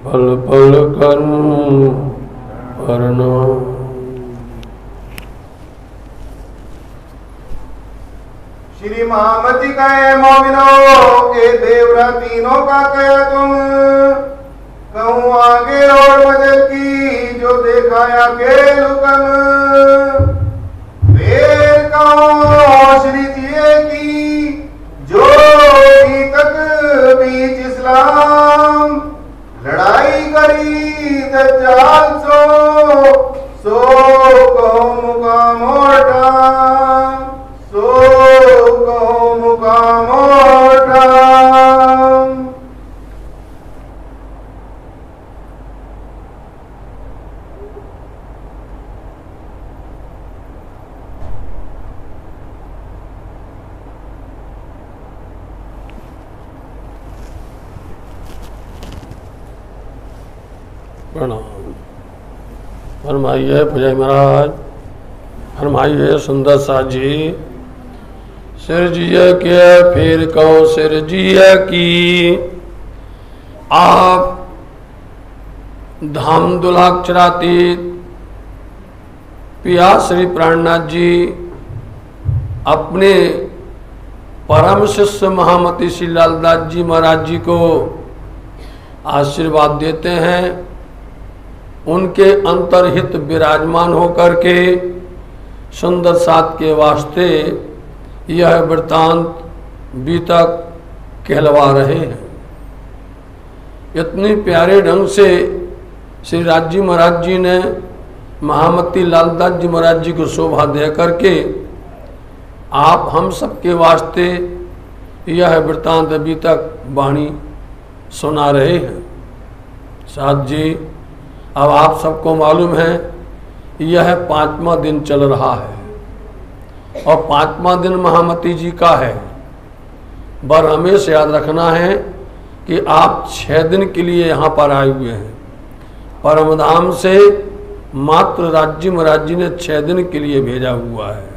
पल पल कर्म करना। श्री महामती कहे मोमिनो ए देवरा तीनों का कया तुम कहूँ आगे और बदल की जो देखाया के लुकम वेर कहो श्री जिये की जो भी तक बीच इस्लाम लड़ाई करी दज्जाल सो कहो मुका मोटा सो कहो मुका मोटा। प्रणाम। फरमाइए पुजारी महाराज, फरमाइए सुंदर सा जी। सिर जिया के फिर कहो सिर जिया की आप धाम दुलाक्षरातीत पिया श्री प्राणनाथ जी अपने परम शिष्य महामती श्री लालदास जी महाराज जी को आशीर्वाद देते हैं। उनके अंतर्हित विराजमान होकर के सुंदर साथ के वास्ते यह वृत्तांत बीतक कहलवा रहे हैं। इतनी प्यारे ढंग से श्री राज महाराज जी ने महामती लालदास जी महाराज जी को शोभा दे करके आप हम सबके वास्ते यह वृत्तांत अभी तक वाणी सुना रहे हैं। साथ जी, अब आप सबको मालूम है यह 5वां दिन चल रहा है और 5वां दिन महामती जी का है। बर हमेशा याद रखना है कि आप 6 दिन के लिए यहाँ पर आए हुए हैं। परमधाम से मात्र राज्य महाराज जी ने 6 दिन के लिए भेजा हुआ है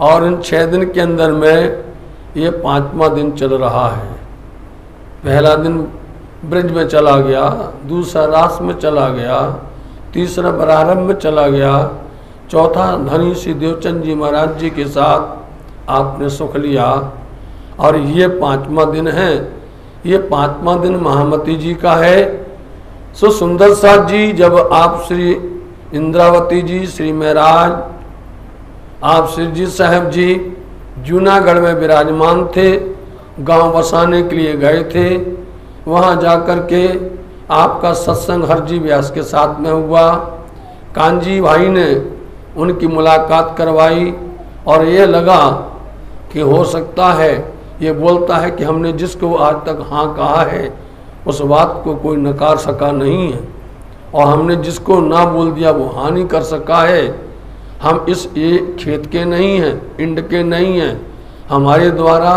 और इन 6 दिन के अंदर में ये 5वां दिन चल रहा है। पहला दिन ब्रज में चला गया, दूसरा रास में चला गया, तीसरा बरारंभ में चला गया, चौथा धनी श्री देवचंद जी महाराज जी के साथ आपने सुख लिया और ये 5वां दिन है। ये 5वां दिन महामती जी का है। सो सुंदर साथ जी, जब आप श्री इंद्रावती जी, श्री महराज, आप श्री जी साहब जी जूनागढ़ में विराजमान थे, गांव बसाने के लिए गए थे। वहां जाकर के आपका सत्संग हरजी व्यास के साथ में हुआ। कांजी भाई ने उनकी मुलाकात करवाई और ये लगा कि हो सकता है ये बोलता है कि हमने जिसको आज तक हाँ कहा है उस बात को कोई नकार सका नहीं है और हमने जिसको ना बोल दिया वो हाँ नहीं कर सका है। हम इस ये खेत के नहीं हैं, इंड के नहीं हैं, हमारे द्वारा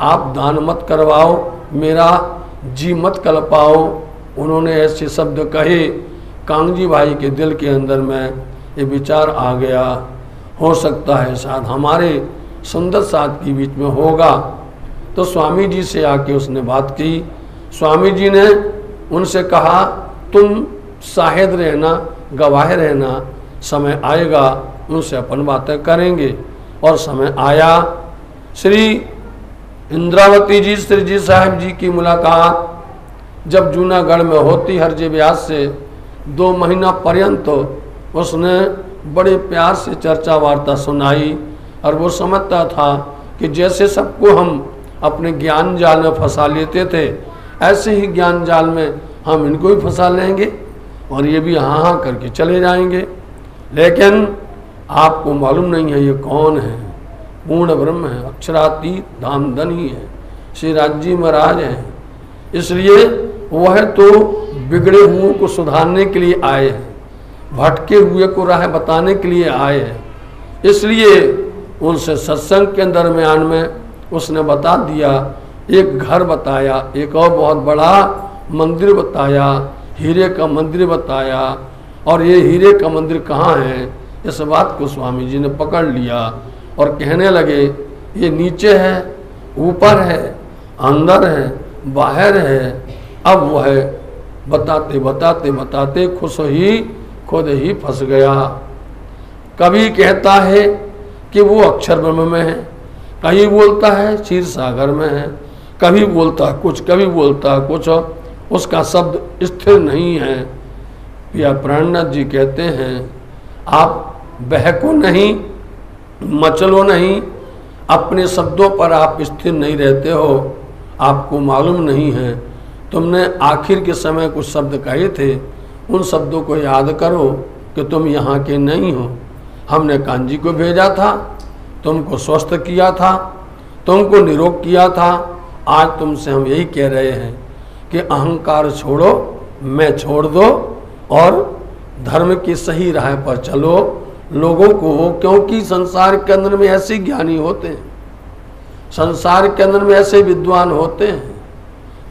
आप दान मत करवाओ, मेरा जी मत कल्पाओ। उन्होंने ऐसे शब्द कहे। कांगजी भाई के दिल के अंदर में ये विचार आ गया, हो सकता है शायद हमारे सुंदर साथ के बीच में होगा। तो स्वामी जी से आके उसने बात की। स्वामी जी ने उनसे कहा तुम शाहिद रहना, गवाह रहना, समय आएगा उनसे अपन बातें करेंगे। और समय आया। श्री इंद्रावती जी, श्री जी साहब जी की मुलाकात जब जूनागढ़ में होती हरजे व्यास से 2 महीना पर्यंत उसने बड़े प्यार से चर्चा वार्ता सुनाई और वो समझता था कि जैसे सबको हम अपने ज्ञान जाल में फंसा लेते थे ऐसे ही ज्ञान जाल में हम इनको भी फंसा लेंगे और ये भी हाँ हाँ करके चले जाएंगे। लेकिन आपको मालूम नहीं है ये कौन है। पूर्ण ब्रह्म है, अक्षरातीत धामधनी है, श्री राज्य महाराज हैं। इसलिए वह तो बिगड़े हुओं को सुधारने के लिए आए हैं, भटके हुए को राह बताने के लिए आए हैं। इसलिए उनसे सत्संग के दरमियान में उसने बता दिया, एक घर बताया, एक और बहुत बड़ा मंदिर बताया, हीरे का मंदिर बताया। और ये हीरे का मंदिर कहाँ है इस बात को स्वामी जी ने पकड़ लिया और कहने लगे ये नीचे है, ऊपर है, अंदर है, बाहर है। अब वह बताते बताते बताते खुद ही फंस गया। कभी कहता है कि वो अक्षर ब्रह्म में है, कहीं बोलता है क्षीर सागर में है, कभी बोलता कुछ, कभी बोलता कुछ, उसका शब्द स्थिर नहीं है। या प्राणनाथ जी कहते हैं आप बहको नहीं, मचलो नहीं, अपने शब्दों पर आप स्थिर नहीं रहते हो, आपको मालूम नहीं है। तुमने आखिर के समय कुछ शब्द कहे थे, उन शब्दों को याद करो कि तुम यहाँ के नहीं हो। हमने कांजी को भेजा था, तुमको स्वस्थ किया था, तुमको निरोग किया था। आज तुमसे हम यही कह रहे हैं कि अहंकार छोड़ो, मैं छोड़ दो और धर्म की सही राह पर चलो लोगों को। क्योंकि संसार के अंदर में ऐसे ज्ञानी होते हैं, संसार के अंदर में ऐसे विद्वान होते हैं,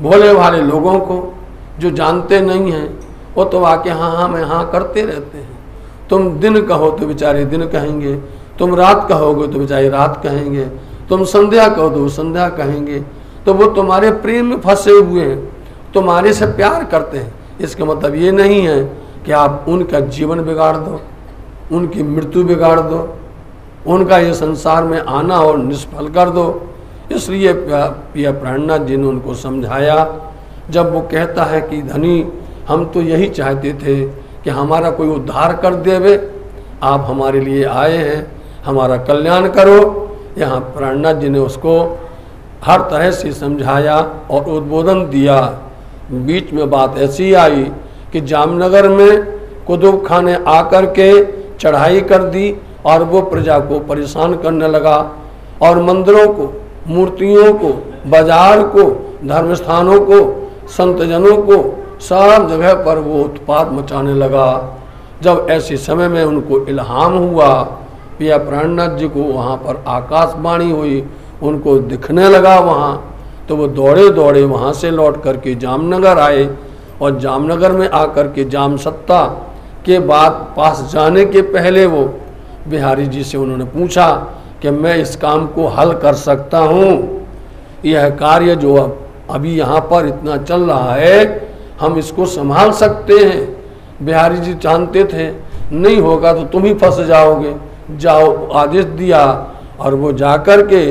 भोले भाले लोगों को जो जानते नहीं हैं वो तो आके हाँ मैं हाँ करते रहते हैं। तुम दिन कहो तो बेचारे दिन कहेंगे, तुम रात कहोगे तो बेचारे रात कहेंगे, तुम संध्या कहो तो वो संध्या कहेंगे। तो वो तुम्हारे प्रेम में फंसे हुए हैं, तुम्हारे से प्यार करते हैं। इसका मतलब ये नहीं है कि आप उनका जीवन बिगाड़ दो, उनकी मृत्यु बिगाड़ दो, उनका ये संसार में आना और निष्फल कर दो। इसलिए प्रिय प्राणनाथ जी ने उनको समझाया। जब वो कहता है कि धनी हम तो यही चाहते थे कि हमारा कोई उद्धार कर देवे, आप हमारे लिए आए हैं, हमारा कल्याण करो। यहाँ प्राणनाथ जी ने उसको हर तरह से समझाया और उद्बोधन दिया। बीच में बात ऐसी आई कि जामनगर में कुतुब खान ने आकर के चढ़ाई कर दी और वो प्रजा को परेशान करने लगा और मंदिरों को, मूर्तियों को, बाजार को, धर्म स्थानों को, संतजनों को, सब जगह पर वो उत्पात मचाने लगा। जब ऐसे समय में उनको इल्हाम हुआ, पिया प्राणनाथ जी को वहाँ पर आकाशवाणी हुई, उनको दिखने लगा वहाँ, तो वो दौड़े दौड़े वहाँ से लौट करके जामनगर आए और जामनगर में आकर के जाम सत्ता के बाद पास जाने के पहले वो बिहारी जी से उन्होंने पूछा कि मैं इस काम को हल कर सकता हूँ, यह कार्य जो अभी यहाँ पर इतना चल रहा है हम इसको संभाल सकते हैं। बिहारी जी जानते थे नहीं होगा तो तुम ही फंस जाओगे, जाओ आदेश दिया। और वो जाकर के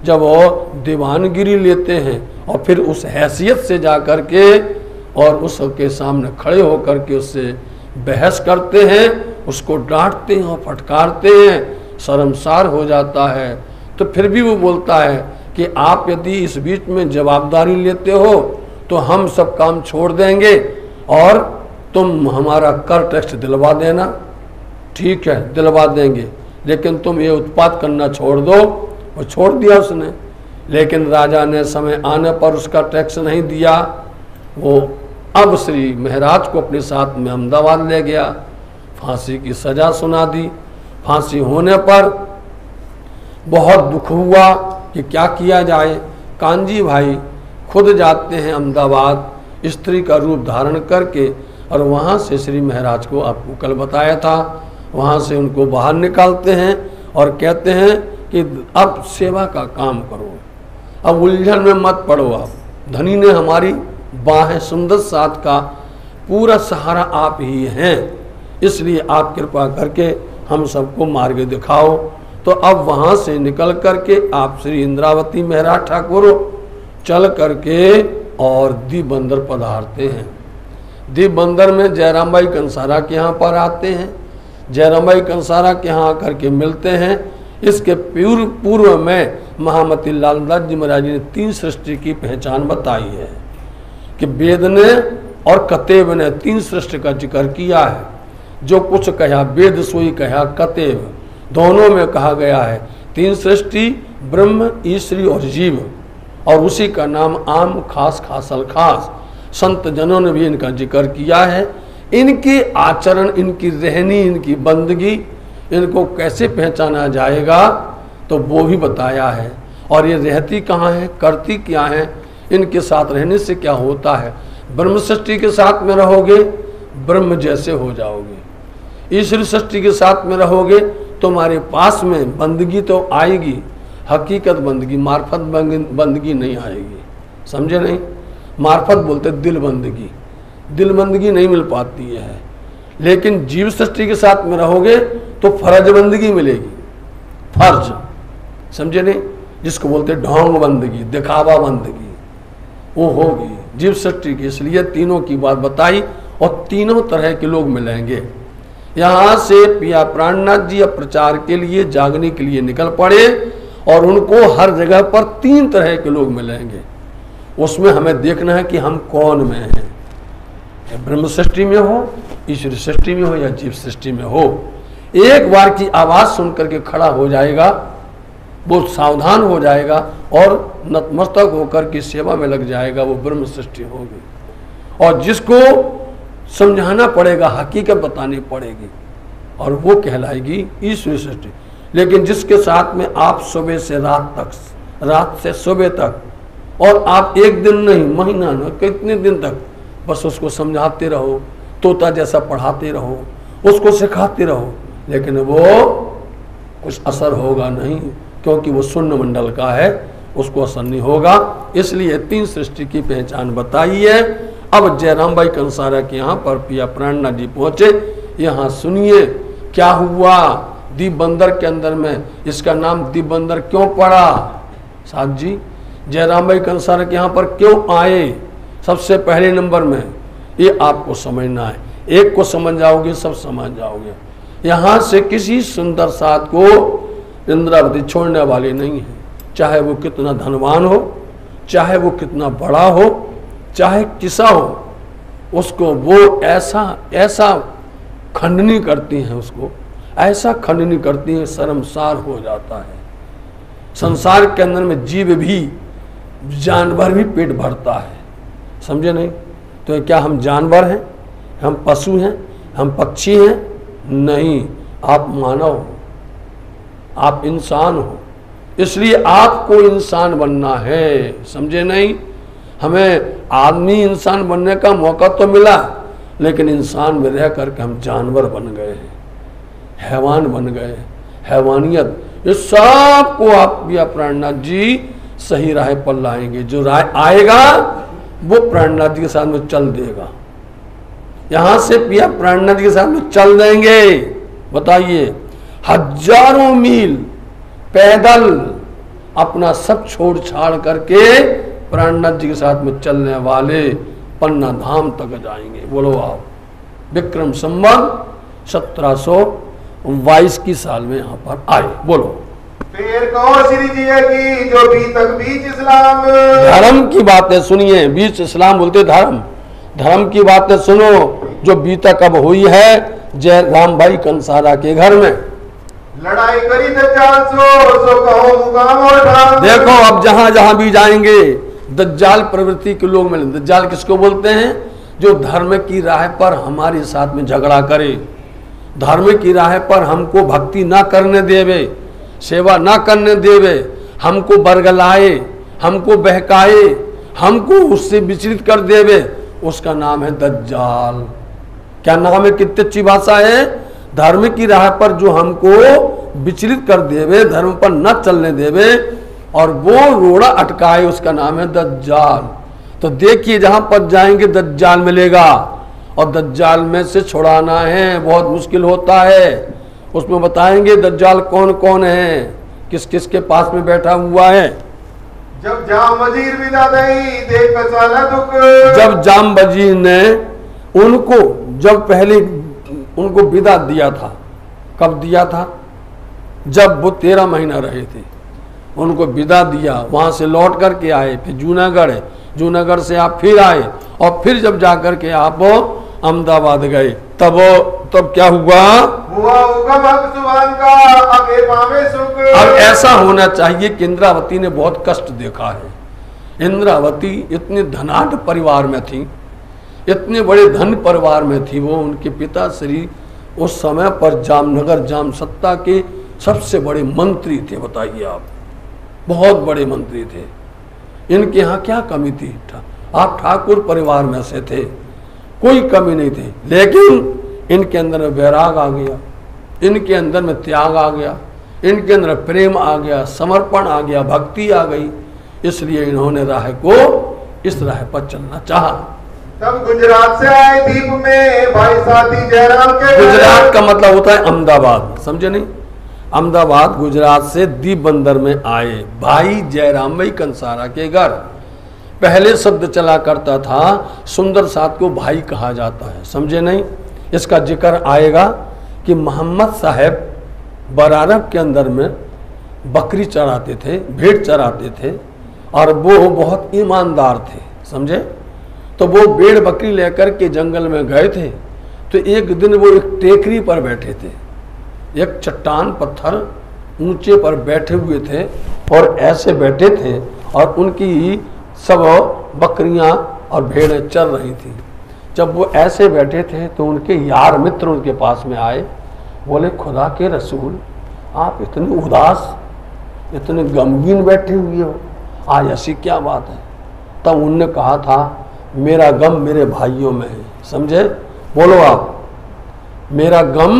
जब वो दीवानगिरी लेते हैं और फिर उस हैसियत से जाकर के और उसके सामने खड़े होकर के उससे बहस करते हैं, उसको डांटते हैं और फटकारते हैं, शर्मसार हो जाता है। तो फिर भी वो बोलता है कि आप यदि इस बीच में जवाबदारी लेते हो तो हम सब काम छोड़ देंगे और तुम हमारा कर टैक्स दिलवा देना। ठीक है दिलवा देंगे, लेकिन तुम ये उत्पात करना छोड़ दो। और छोड़ दिया उसने, लेकिन राजा ने समय आने पर उसका टैक्स नहीं दिया। वो अब श्री महाराज को अपने साथ में अहमदाबाद ले गया, फांसी की सज़ा सुना दी। फांसी होने पर बहुत दुख हुआ कि क्या किया जाए। कांजी भाई खुद जाते हैं अहमदाबाद स्त्री का रूप धारण करके और वहाँ से श्री महाराज को आपको कल बताया था, वहाँ से उनको बाहर निकालते हैं और कहते हैं कि अब सेवा का काम करो, अब उलझन में मत पड़ो। आप धनी ने हमारी बाहें सुंदर साथ का पूरा सहारा आप ही हैं, इसलिए आप कृपा करके हम सबको मार्ग दिखाओ। तो अब वहाँ से निकल करके आप श्री इंद्रावती महाराज ठाकुर चल करके और दीप बंदर पधारते हैं। दीप बंदर में जयराम भाई कंसारा के यहाँ पर आते हैं। जयराम भाई कंसारा के यहाँ आकर के मिलते हैं। इसके पूर्व में महामती लालदास जी महाराज ने 3 सृष्टि की पहचान बताई है कि वेद ने और कतेब ने 3 सृष्टि का जिक्र किया है। जो कुछ कहा वेद सोई कहा कतेब, दोनों में कहा गया है 3 सृष्टि ब्रह्म, ईश्वरी और जीव, और उसी का नाम आम खास खासल खास। संत जनों ने भी इनका जिक्र किया है। इनके आचरण, इनकी रहनी, इनकी बंदगी, इनको कैसे पहचाना जाएगा तो वो भी बताया है। और ये रहती कहाँ है, करती क्या है, इनके साथ रहने से क्या होता है। ब्रह्म सृष्टि के साथ में रहोगे ब्रह्म जैसे हो जाओगे, ईश्वर सृष्टि के साथ में रहोगे तुम्हारे पास में बंदगी तो आएगी, हकीकत बंदगी, मार्फत बंदगी नहीं आएगी। समझे नहीं, मार्फत बोलते दिल बंदगी, दिलबंदगी नहीं मिल पाती है। लेकिन जीव सृष्टि के साथ में रहोगे तो फर्ज बंदगी मिलेगी, फर्ज, समझे नहीं, जिसको बोलते ढोंग बंदगी, दिखावा बंदगी, वो होगी जीव सृष्टि की। इसलिए तीनों की बात बताई और तीनों तरह के लोग मिलेंगे। यहाँ से पिया प्राणनाथ जी अब प्रचार के लिए, जागने के लिए निकल पड़े और उनको हर जगह पर 3 तरह के लोग मिलेंगे। उसमें हमें देखना है कि हम कौन में हैं, ब्रह्म सृष्टि में हो, ईश्वर सृष्टि में हो या जीव सृष्टि में हो। एक बार की आवाज सुन करके खड़ा हो जाएगा, वो सावधान हो जाएगा और नतमस्तक होकर की सेवा में लग जाएगा, वो ब्रह्म सृष्टि होगी। और जिसको समझाना पड़ेगा, हकीकत बतानी पड़ेगी, और वो कहलाएगी ईश्वर सृष्टि। लेकिन जिसके साथ में आप सुबह से रात तक, रात से सुबह तक, और आप एक दिन नहीं, महीना न, कितने दिन तक बस उसको समझाते रहो, तोता जैसा पढ़ाते रहो, उसको सिखाते रहो, लेकिन वो कुछ असर होगा नहीं, क्योंकि वो शून्य मंडल का है, उसको असर नहीं होगा। इसलिए 3 सृष्टि की पहचान बताई है। अब जयराम भाई कंसारा के यहाँ पर पिया प्राणनाथ जी पहुंचे। यहाँ सुनिए क्या हुआ दीप बंदर के अंदर में, इसका नाम दीप बंदर क्यों पड़ा। साहब जी जयराम भाई कंसारा के यहाँ पर क्यों आए, सबसे पहले नंबर में ये आपको समझना है। एक को समझ जाओगे सब समझ जाओगे। यहाँ से किसी सुंदर साथ को इंद्रावती छोड़ने वाली नहीं है, चाहे वो कितना धनवान हो, चाहे वो कितना बड़ा हो, चाहे किसा हो, उसको वो ऐसा ऐसा खंडनी करती हैं, उसको ऐसा खंडनी करती हैं, शर्मसार हो जाता है। संसार के अंदर में जीव भी, जानवर भी पेट भरता है, समझे नहीं। तो क्या हम जानवर हैं, हम पशु हैं, हम पक्षी हैं? नहीं, आप मानव हो, आप इंसान हो, इसलिए आपको इंसान बनना है, समझे नहीं। हमें आदमी इंसान बनने का मौका तो मिला, लेकिन इंसान में रह करके हम जानवर बन गए हैं, हैवान बन गए, हैवानियत। इस सब को आप पिया प्राणनाथ जी सही राह पर लाएंगे। जो राह आएगा वो प्राणनाथ जी के साथ में चल देगा। यहां से पिया प्राणनाथ जी के साथ में चल देंगे। बताइए, हजारों मील पैदल अपना सब छोड़ छाड़ करके प्राणनाथ जी के साथ में चलने वाले पन्ना धाम तक जाएंगे। बोलो आप, विक्रम संवत 1722 की साल में यहाँ पर आए। बोलो, फिर कहो श्री जी की जो बीच इस्लाम, धर्म की बातें सुनिए। बीच इस्लाम बोलते धर्म, धर्म की बातें सुनो जो बीतक अब हुई है जयराम भाई कंसारा के घर में। लड़ाई करी दज्जाल सो कहो मुकाम और ठाम। देखो अब जहां जहां भी जाएंगे दज्जाल प्रवृत्ति के लोग मिले। दज्जाल किसको बोलते हैं? जो धर्म की राह पर हमारे साथ में झगड़ा करे, धर्म की राह पर हमको भक्ति ना करने देवे, सेवा ना करने देवे, हमको बरगलाए, हमको बहकाए, हमको उससे विचलित कर देवे, उसका नाम है दज्जाल। क्या नाम है? कितनी अच्छी भाषा है। धर्म की राह पर जो हमको विचलित कर देवे, धर्म पर न चलने देवे और वो रोड़ा अटकाए, उसका नाम है दज्जाल। तो देखिए जहां पर जाएंगे दज्जाल मिलेगा, और दज्जाल में से छुड़ाना है बहुत मुश्किल होता है। उसमें बताएंगे दज्जाल कौन कौन है, किस किस के पास में बैठा हुआ है। जब जाम वजीर विदा दई देख साला दुख, जब जाम वजीर ने उनको, जब पहले उनको विदा दिया था, कब दिया था? जब वो 13 महीना रहे थे, उनको विदा दिया, वहां से लौट करके आए, फिर जूनागढ़ है, जूनागढ़ से आप फिर आए, और फिर जब जाकर के आप अहमदाबाद गए, तब क्या हुआ? अब ऐसा होना चाहिए कि इंद्रावती ने बहुत कष्ट देखा है। इंद्रावती इतने धनाढ़ परिवार में थी, इतने बड़े धन परिवार में थी वो। उनके पिता श्री उस समय पर जामनगर जाम सत्ता के सबसे बड़े मंत्री थे। बताइए आप, बहुत बड़े मंत्री थे। इनके यहाँ क्या कमी थी? आप ठाकुर परिवार में से थे, कोई कमी नहीं थी, लेकिन इनके अंदर में वैराग आ गया, इनके अंदर में त्याग आ गया, इनके अंदर प्रेम आ गया, समर्पण आ गया, भक्ति आ गई। इसलिए इन्होंने राह को इस राह पर चलना चाहा। तब गुजरात से आए दीप में भाई साथी जयराम के। गुजरात का मतलब होता है अहमदाबाद, समझे नहीं? अहमदाबाद गुजरात से दीप बंदर में आए भाई जयराम भाई कंसारा के घर। पहले शब्द चला करता था सुंदर साथ को भाई कहा जाता है, समझे नहीं? इसका जिक्र आएगा कि मोहम्मद साहब बरारब के अंदर में बकरी चराते थे, भेड़ चराते थे और वो बहुत ईमानदार थे, समझे? तो वो भेड़ बकरी लेकर के जंगल में गए थे। तो एक दिन वो एक टेकरी पर बैठे थे, एक चट्टान पत्थर ऊंचे पर बैठे हुए थे और ऐसे बैठे थे और उनकी सब बकरियां और भेड़ें चल रही थी। जब वो ऐसे बैठे थे तो उनके यार मित्र उनके पास में आए, बोले खुदा के रसूल आप इतने उदास, इतने गमगीन बैठे हुए हो, आज ऐसी क्या बात है? तब उनने कहा था मेरा गम मेरे भाइयों में है, समझे? बोलो आप, मेरा गम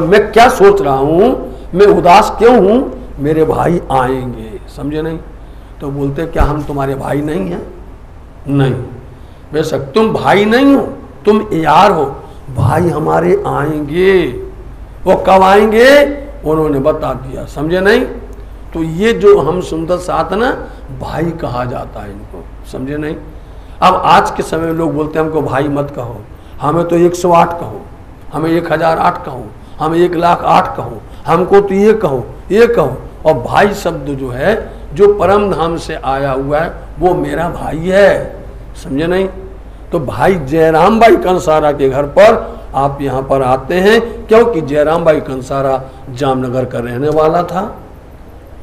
मैं क्या सोच रहा हूँ, मैं उदास क्यों हूँ, मेरे भाई आएंगे, समझे नहीं? तो बोलते क्या हम तुम्हारे भाई नहीं हैं? नहीं, बेशक तुम भाई नहीं हो, तुम यार हो, भाई हमारे आएंगे। वो कब आएंगे उन्होंने बता दिया, समझे नहीं? तो ये जो हम सुंदर साथ ना भाई कहा जाता है इनको, समझे नहीं? अब आज के समय में लोग बोलते हैं हमको भाई मत कहो, हमें तो 108 कहो, हमें 1008 कहो, हमें 1,08 कहो, हमको तो ये कहो, ये कहो। और भाई शब्द जो है जो परम धाम से आया हुआ है वो मेरा भाई है, समझे नहीं? तो भाई जयराम भाई कंसारा के घर पर आप यहाँ पर आते हैं क्योंकि जयराम भाई कंसारा जामनगर का रहने वाला था,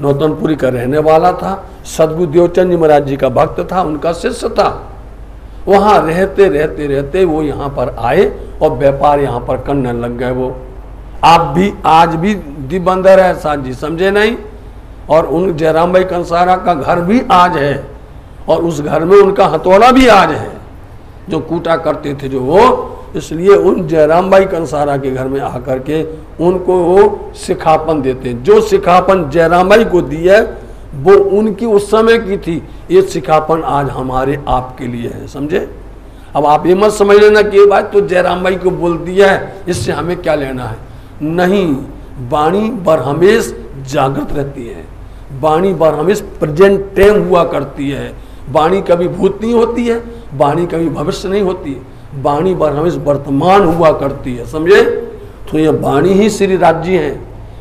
नौतनपुरी का रहने वाला था, सदगुरु देवचंद जी महाराज जी का भक्त था, उनका शिष्य था। वहाँ रहते रहते रहते वो यहाँ पर आए और व्यापार यहाँ पर करने लग गए। वो आप भी आज भी दीप बंदर है साथ जी, समझे नहीं? और उन जयराम भाई कंसारा का घर भी आज है और उस घर में उनका हथौड़ा भी आज है जो कूटा करते थे जो वो। इसलिए उन जयराम भाई कंसारा के घर में आकर के उनको वो सिखापन देते हैं। जो सिखापन जयराम भाई को दी है वो उनकी उस समय की थी, ये सिखापन आज हमारे आपके लिए है, समझे? अब आप ये मत समझ लेना कि ये बात तो जयराम भाई को बोल दिया है इससे हमें क्या लेना है। नहीं, वाणी बरहमेश जागृत रहती है, वाणी बरहमेश प्रेजेंट टाइम हुआ करती है, वाणी कभी भूत नहीं होती है, वाणी कभी भविष्य नहीं होती है, वाणी बरहमेश वर्तमान हुआ करती है, समझे? तो ये वाणी ही श्री राज्य है,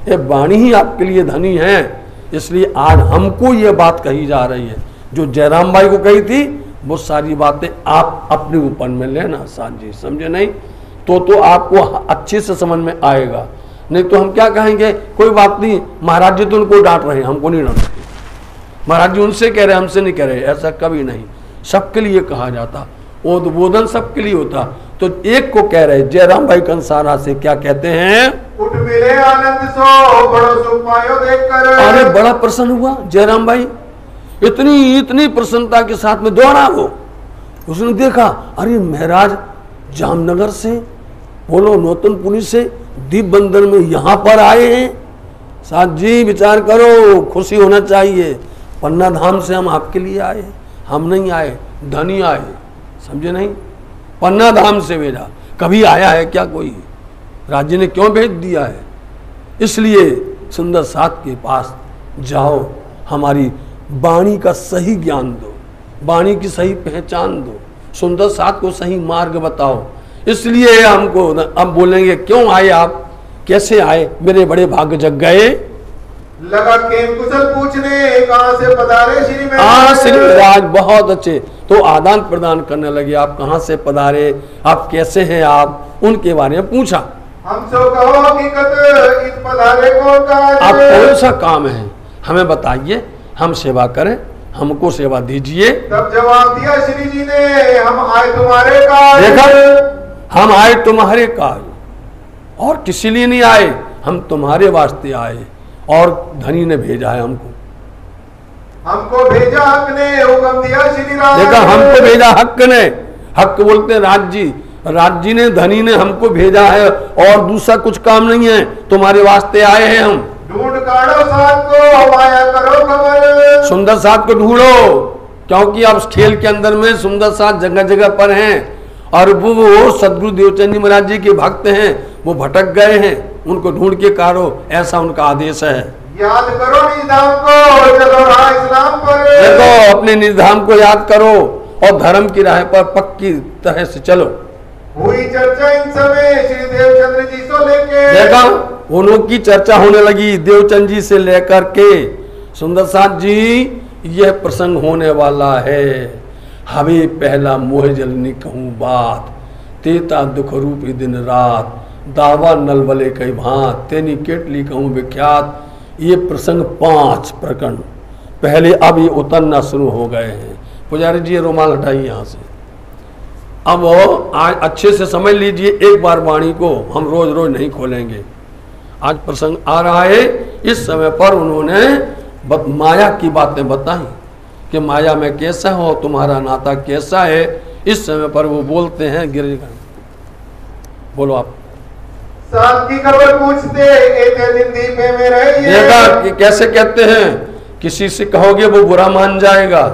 ये वाणी ही आपके लिए धनी है। इसलिए आज हमको ये बात कही जा रही है जो जयराम भाई को कही थी, वो सारी बातें आप अपने ऊपर में लेना साथ जी, समझे नहीं? तो आपको अच्छे से समझ में आएगा, नहीं तो हम क्या कहेंगे कोई बात नहीं, महाराज जी तो उनको डांट रहे हैं, हमको नहीं डांट रहे, महाराज जी उनसे कह रहे हमसे नहीं कह रहे, ऐसा कभी नहीं। सबके लिए कहा जाता, उद्बोधन सबके लिए होता। तो एक को कह रहे जयराम भाई कंसारा से क्या कहते हैं, उठ मिले आनंद सो बड़ो सुख पायो देखकर। अरे बड़ा प्रसन्न हुआ जयराम भाई, इतनी प्रसन्नता के साथ में दौड़ा वो। उसने देखा अरे महाराज जामनगर से, बोलो नौतनपुरी से दीप बंदर में यहाँ पर आए हैं। साथ जी विचार करो, खुशी होना चाहिए। पन्ना धाम से हम आपके लिए आए, हम नहीं आए, धनी आए, समझे नहीं? पन्ना धाम से भेजा, कभी आया है क्या कोई? राज्य ने क्यों भेज दिया है? इसलिए सुंदर साथ के पास जाओ, हमारी वाणी का सही ज्ञान दो, वाणी की सही पहचान दो, सुंदर साथ को सही मार्ग बताओ। इसलिए हमको अब बोलेंगे क्यों आए आप, कैसे आए, मेरे बड़े भाग्य जग गए। लगा के कुशल पूछने कहाँ से पधारे श्री में। हाँ श्री राज, बहुत अच्छे। तो आदान प्रदान करने लगे, आप कहाँ से पधारे, आप कैसे हैं, आप उनके बारे में पूछा। हमसे कहो हकीकत इस पधारे कौन का, आप कौन सा काम है हमें बताइए, हम सेवा करें, हमको सेवा दीजिए। तब जवाब दिया श्री जी ने, हम आए तुम्हारे काज। देखा, हम आए तुम्हारे काज, और किसी लिए नहीं आए, हम तुम्हारे वास्ते आए, और धनी ने भेजा है हमको भेजा हक ने, हुक्म दिया श्री राज। देखा, हमको भेजा हक ने, हक बोलते हैं राज जी ने, धनी ने हमको भेजा है, और दूसरा कुछ काम नहीं है, तुम्हारे वास्ते आए हैं हम। ढूंढ काढ़ो साथ को, माया करो खबर। सुंदर साथ को ढूंढो, क्योंकि अब खेल के अंदर में सुंदर साथ जगह जगह पर हैं, और वो सदगुरु देवचंद जी महाराज जी के भक्त हैं, वो भटक गए हैं, उनको ढूंढ के कारो, ऐसा उनका आदेश है। याद करो निधाम को, चलो राह इस्लाम पर। देखो अपने निधाम को याद करो और धर्म की राह पर पक्की तरह से चलो। हुई चर्चा इन समय श्री देवचंद्र जी से लेके। देखा उन्हों की चर्चा होने लगी देवचंद जी से लेकर के। सुंदर साथ जी यह प्रसंग होने वाला है। हवे पहला मोह जलनी कहूँ बात, तेता दुख रूपी दिन रात, दावा नलवले कई भात, तेनी केटली कहूँ विख्यात। ये प्रसंग 5 प्रकरण पहले अब ये उतरना शुरू हो गए हैं। पुजारी जी ये रुमाल हटाइए यहाँ से। अब आज अच्छे से समझ लीजिए, एक बार वाणी को हम रोज रोज नहीं खोलेंगे। आज प्रसंग आ रहा है। इस समय पर उन्होंने माया की बातें बताई कि माया में कैसा हो, तुम्हारा नाता कैसा है। इस समय पर वो बोलते हैं गिरिजन, बोलो आप। साथ की खबर पूछते एक दिन दीपे में रहिए। देखा कि कैसे कहते हैं, किसी से कहोगे वो बुरा मान जाएगा।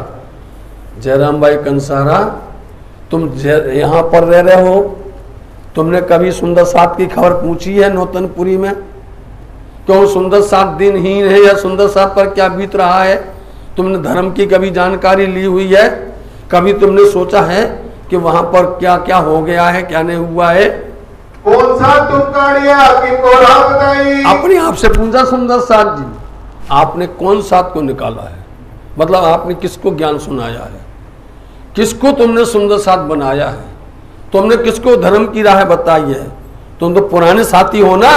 जयराम भाई कंसारा, तुम यहाँ पर रह रहे हो, तुमने कभी सुंदर साथ की खबर पूछी है नौतनपुरी में? क्यों सुंदर साथ दिनहीन है या सुंदर साथ पर क्या बीत रहा है? तुमने धर्म की कभी जानकारी ली हुई है? कभी तुमने सोचा है कि वहां पर क्या क्या हो गया है, क्या नहीं हुआ है? कौन सा तुम काढ़िया किनको राह बताई? अपने आप से पूछा सुंदर साथ जी, आपने कौन साथ को निकाला है? मतलब आपने किसको ज्ञान सुनाया है? किसको तुमने सुंदर साथ बनाया है? तुमने किसको धर्म की राह बताई है? तुम तो पुराने साथी हो ना।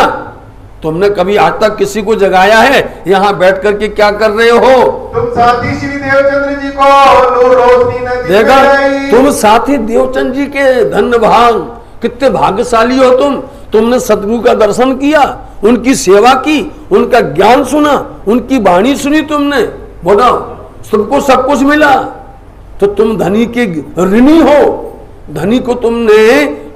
तुमने कभी आज तक किसी को जगाया है? यहाँ बैठ करके क्या कर रहे हो? तुम साथी श्री देवचंद्र जी को नूर रोशनी नदी देखा, में तुम साथी देवचंद जी के धन्य भाग, कितने भाग्यशाली हो तुम। तुमने सतगुरु का दर्शन किया, उनकी सेवा की, उनका ज्ञान सुना, उनकी वाणी सुनी तुमने। बोलो सबको सब कुछ मिला तो तुम धनी के ऋणी हो। धनी को तुमने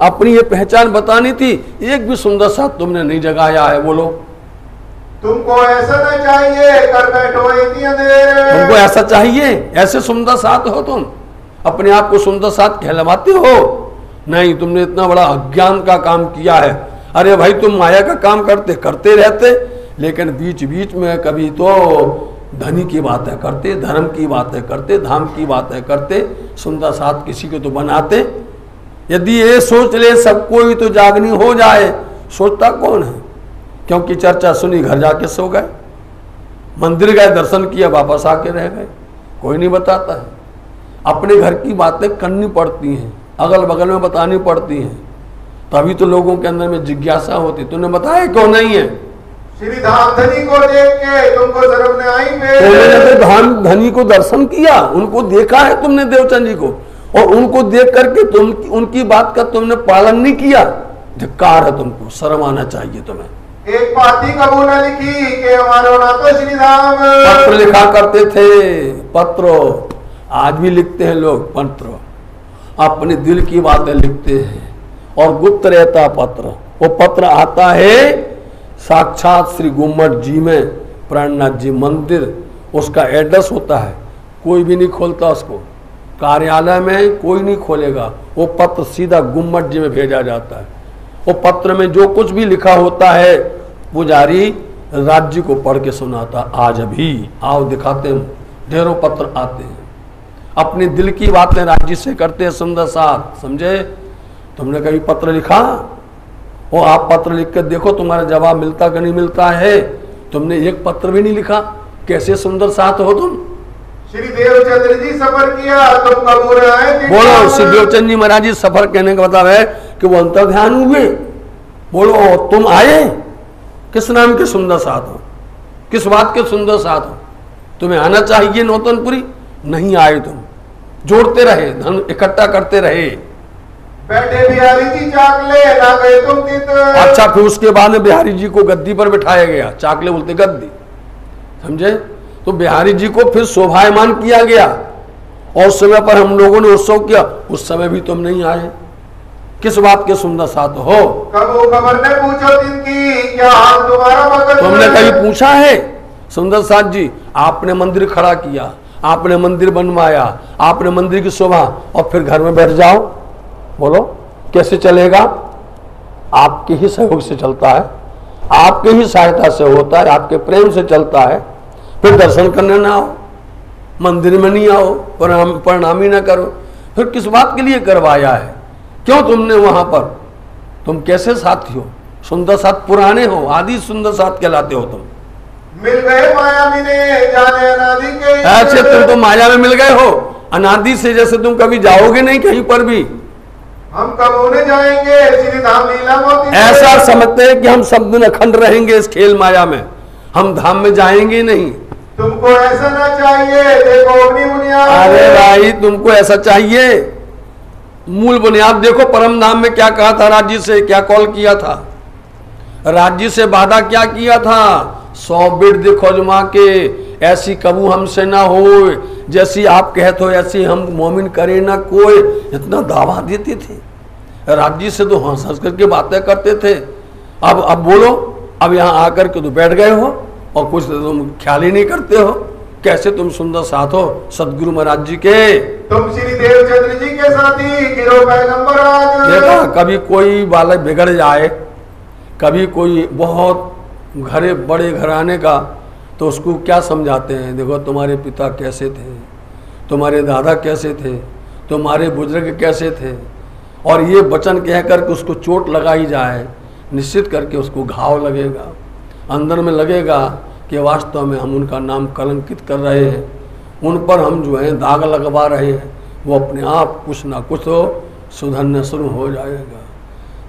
अपनी ये पहचान बतानी थी, एक भी सुंदर साथ तुमने नहीं जगाया है। बोलो तुमको ऐसा न चाहिए कर बैठो इतनी अंधेर। तुमको ऐसा चाहिए? ऐसे सुंदर साथ हो तुम? अपने आप को सुंदर साथ कहलवाते हो? नहीं, तुमने इतना बड़ा अज्ञान का काम किया है। अरे भाई तुम माया का काम करते रहते, लेकिन बीच बीच में कभी तो धनी की बातें करते, धर्म की बातें करते, धाम की बातें करते, सुंदर साथ किसी को तो बनाते। यदि ये सोच ले सब कोई तो जागनी हो जाए, सोचता कौन है? क्योंकि चर्चा सुनी घर जाके सो गए, मंदिर गए दर्शन किया वापस आके रह गए, कोई नहीं बताता है। अपने घर की बातें करनी पड़ती हैं, अगल बगल में बतानी पड़ती हैं, तभी तो लोगों के अंदर में जिज्ञासा होती। तूने बताया क्यों नहीं है? श्री धाम धनी को देख के तुमको शर्म न आई? तुमने धाम धनी को दर्शन किया, उनको देखा है तुमने देवचंद जी को, और उनको देख करके तुम उनकी बात का तुमने पालन नहीं किया। धिक्कार है तुमको, शर्म आना चाहिए तुम्हें। एक पाती कबू न लिखी के हमारो ना तो श्री धाम। पत्र लिखा करते थे, पत्र आज भी लिखते हैं लोग। पत्र अपने दिल की बातें लिखते हैं और गुप्त रहता पत्र। वो पत्र आता है साक्षात श्री गुम्मट जी में, प्राणनाथ जी मंदिर, उसका एड्रेस होता है, कोई भी नहीं खोलता उसको। कार्यालय में कोई नहीं खोलेगा, वो पत्र सीधा गुम्मट जी में भेजा जाता है। वो पत्र में जो कुछ भी लिखा होता है पुजारी राज्य को पढ़ के सुनाता। आज भी आओ दिखाते हैं, ढेरों पत्र आते हैं, अपने दिल की बातें राज्य से करते हैं सुंदर साथ। समझे? तुमने कभी पत्र लिखा? वो आप पत्र लिख कर देखो तुम्हारा जवाब मिलता कि नहीं मिलता है। तुमने एक पत्र भी नहीं लिखा, कैसे सुंदर साथ हो तुम? श्री देवचंद्र जी सफर किया, तुम कबूर आए। बोलो श्री देवचंद जी महाराज जी सफर कहने का मतलब है कि वो अंतर्ध्यान हुए। बोलो तुम आए, किस नाम के सुंदर साथ हो? किस बात के सुंदर साथ हो? तुम्हें आना चाहिए नौतनपुरी, नहीं आए तुम। जोड़ते रहे, धन इकट्ठा करते रहे। बैठे बिहारी जी चाकले ना गए तुम तीत। अच्छा, फिर उसके बाद में बिहारी जी को गद्दी पर बिठाया गया। चाकले बोलते गद्दी, समझे? तो बिहारी जी को फिर शोभायमान किया गया और उस समय पर हम लोगों ने उत्सव किया। उस समय भी तुम नहीं आए, किस बात के सुंदर साथ हो? कब वो खबर ने पूछो जिनकी क्या हाल तुम्हारा मगज? तुमने कहीं पूछा है? सुंदर साथ जी आपने मंदिर खड़ा किया, आपने मंदिर बनवाया, आपने मंदिर की शोभा, और फिर घर में बैठ जाओ। बोलो कैसे चलेगा? आपके ही सहयोग से चलता है, आपके ही सहायता से होता है, आपके प्रेम से चलता है। फिर दर्शन करने ना आओ, मंदिर में नहीं आओ, प्रणामी ना करो, फिर किस बात के लिए करवाया है? क्यों तुमने वहां पर? तुम कैसे साथी हो? सुंदर साथ पुराने हो, आदि सुंदर साथ कहलाते हो तुम। मिल गए माया में जाने अनादि के। ऐसे तुम तो माया में मिल गए हो अनादि से, जैसे तुम कभी जाओगे नहीं कहीं पर भी। हम कब होने जाएंगे श्री धाम लीला मोती। ऐसा समझते हैं कि हम सब दिन अखंड रहेंगे इस खेल माया में, हम धाम में जाएंगे नहीं। तुमको ऐसा ना चाहिए, देखो अपनी बुनियाद। अरे भाई तुमको ऐसा चाहिए, मूल बुनियाद देखो। परम धाम में क्या कहा था? राज्य से क्या कॉल किया था? राज्य से वादा क्या किया था? 100 बिरद खोजमा के, ऐसी कबू हमसे ना हो, जैसी आप कहते हो ऐसी हम मोमिन करे ना कोई। इतना दावा देते थे। राज्य से तो हंस हंस करके बातें करते थे। अब बोलो, अब यहाँ आकर के तो बैठ गए हो और कुछ तुम ख्याल ही नहीं करते हो। कैसे तुम सुंदर साथ हो सदगुरु महाराज जी के। तुम श्री देवचंद्र जी के साथी गिरो पैगंबर आज। देखा, कभी कोई बालक बिगड़ जाए, कभी कोई बहुत घरे बड़े घराने का, तो उसको क्या समझाते हैं? देखो तुम्हारे पिता कैसे थे, तुम्हारे दादा कैसे थे, तुम्हारे बुजुर्ग कैसे थे, और ये वचन कह करके उसको चोट लगाई जाए, निश्चित करके उसको घाव लगेगा, अंदर में लगेगा कि वास्तव में हम उनका नाम कलंकित कर रहे हैं, उन पर हम जो है दाग लगवा रहे हैं। वो अपने आप कुछ ना कुछ तो सुधरना शुरू हो जाएगा।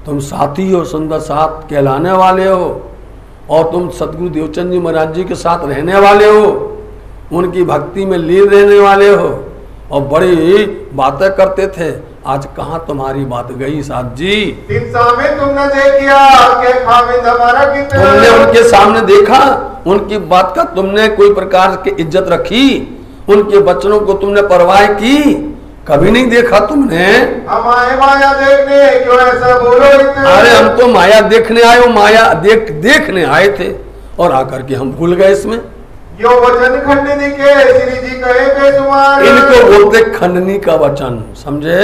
तुम साथी हो, सुंदर साथ कहलाने वाले हो, और तुम सदगुरु देवचंद जी महाराज जी के साथ रहने वाले हो, उनकी भक्ति में लीन रहने वाले हो, और बड़ी बातें करते थे। आज कहाँ तुम्हारी बात गई साथ जी? तुमने देखिया के खाविंद हमारा कितना। तुमने उनके सामने देखा, उनकी बात का तुमने कोई प्रकार की इज्जत रखी, उनके वचनों को तुमने परवाह की? कभी नहीं देखा तुमने। हम आए माया देखने, क्यों ऐसा बोलो? अरे हम तो माया देखने आए हो, माया देखने आए थे, और आकर के हम भूल गए इसमें। यो वचन खंडनी के श्री जी कहे बेसुमार। इनको बोलते खंडनी का वचन, समझे?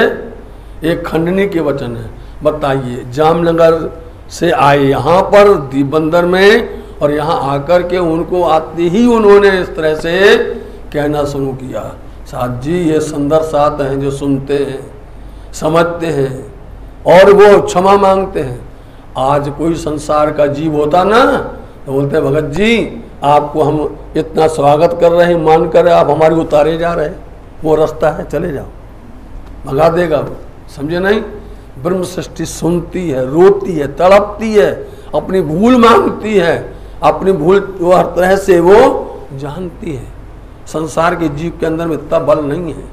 एक खंडनी के वचन है। बताइए, जामनगर से आए यहाँ पर दीपबंदर में, और यहाँ आकर के उनको आते ही उन्होंने इस तरह से कहना शुरू किया, साथ जी ये सुंदर साथ हैं जो सुनते हैं, समझते हैं, और वो क्षमा मांगते हैं। आज कोई संसार का जीव होता ना तो बोलते भगत जी आपको हम इतना स्वागत कर रहे हैं, मान कर आप हमारे उतारे जा रहे हैं, वो रास्ता है चले जाओ, भगा देगा वो। समझे नहीं? ब्रह्म सृष्टि सुनती है, रोती है, तड़पती है, अपनी भूल मांगती है, अपनी भूल वो हर तरह से वो जानती है। संसार के जीव के अंदर में इतना बल नहीं है,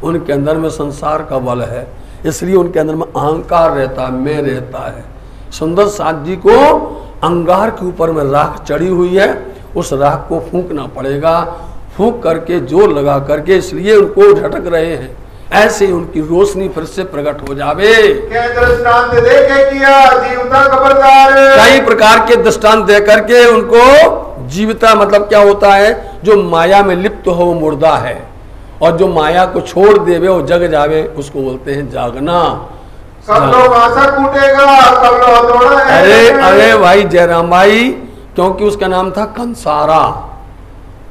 उनके अंदर में संसार का बल है, इसलिए उनके अंदर में अहंकार रहता है, मैं रहता है। सुंदर साथ जी को अंगार के ऊपर में राख चढ़ी हुई है, उस राख को फूंकना पड़ेगा, फूंक करके जोर लगा करके, इसलिए उनको झटक रहे हैं, ऐसे उनकी रोशनी फिर से प्रकट हो जावे। दृष्टांत देके किया जीवता खबरदार। कई प्रकार के दृष्टांत दे करके उनको जीवता मतलब क्या होता है? जो माया में लिप्त हो वो मुर्दा है, और जो माया को छोड़ देवे वो जग जावे, उसको बोलते हैं जागना। कब लोग आशा कूटेगा, कब लोग दौड़ा है। अरे भाई जयराम भाई, क्योंकि उसका नाम था कंसारा।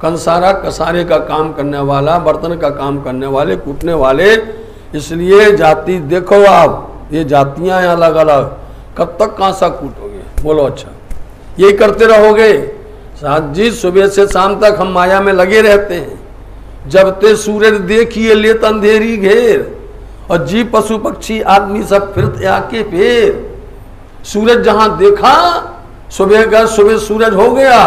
कंसारा कसारे का काम करने वाला, बर्तन का काम करने वाले, कूटने वाले। इसलिए जाति देखो आप, ये जातियां हैं अलग अलग, कब तक कांसा कूटोगे? बोलो अच्छा, यही करते रहोगे? साथ जी सुबह से शाम तक हम माया में लगे रहते हैं, जब ते सूरज देखिए लेत अंधेरी घेर, और जीव पशु पक्षी आदमी सब फिरते आके फेर। सूरज जहां देखा सुबह का सुबह सूरज हो गया,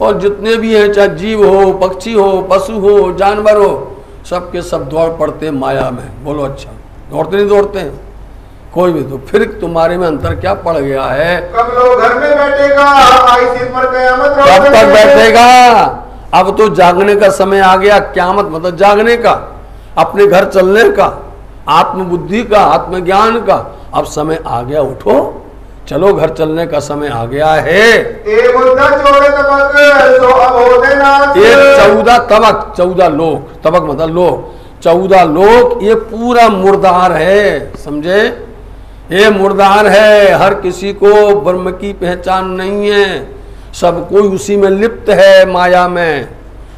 और जितने भी हैं चाहे जीव हो, पक्षी हो, पशु हो, जानवर हो, सबके सब दौड़ पड़ते माया में। बोलो अच्छा, दौड़ते नहीं दौड़ते हैं कोई भी? तो फिर तुम्हारे में अंतर क्या पड़ गया है? कब लोग घर में बैठेगा, आई सिर पर कयामत कब तक बैठेगा? अब तो जागने का समय आ गया। क़यामत मतलब जागने का, अपने घर चलने का, आत्मबुद्धि का, आत्मज्ञान का अब समय आ गया। उठो, चलो घर चलने का समय आ गया है। ये 14 तबक, 14 लोक, तबक मतलब लोक, 14 लोक ये पूरा मुर्दार है, समझे? ये मुर्दार है, हर किसी को ब्रह्म की पहचान नहीं है, सब कोई उसी में लिप्त है, माया में।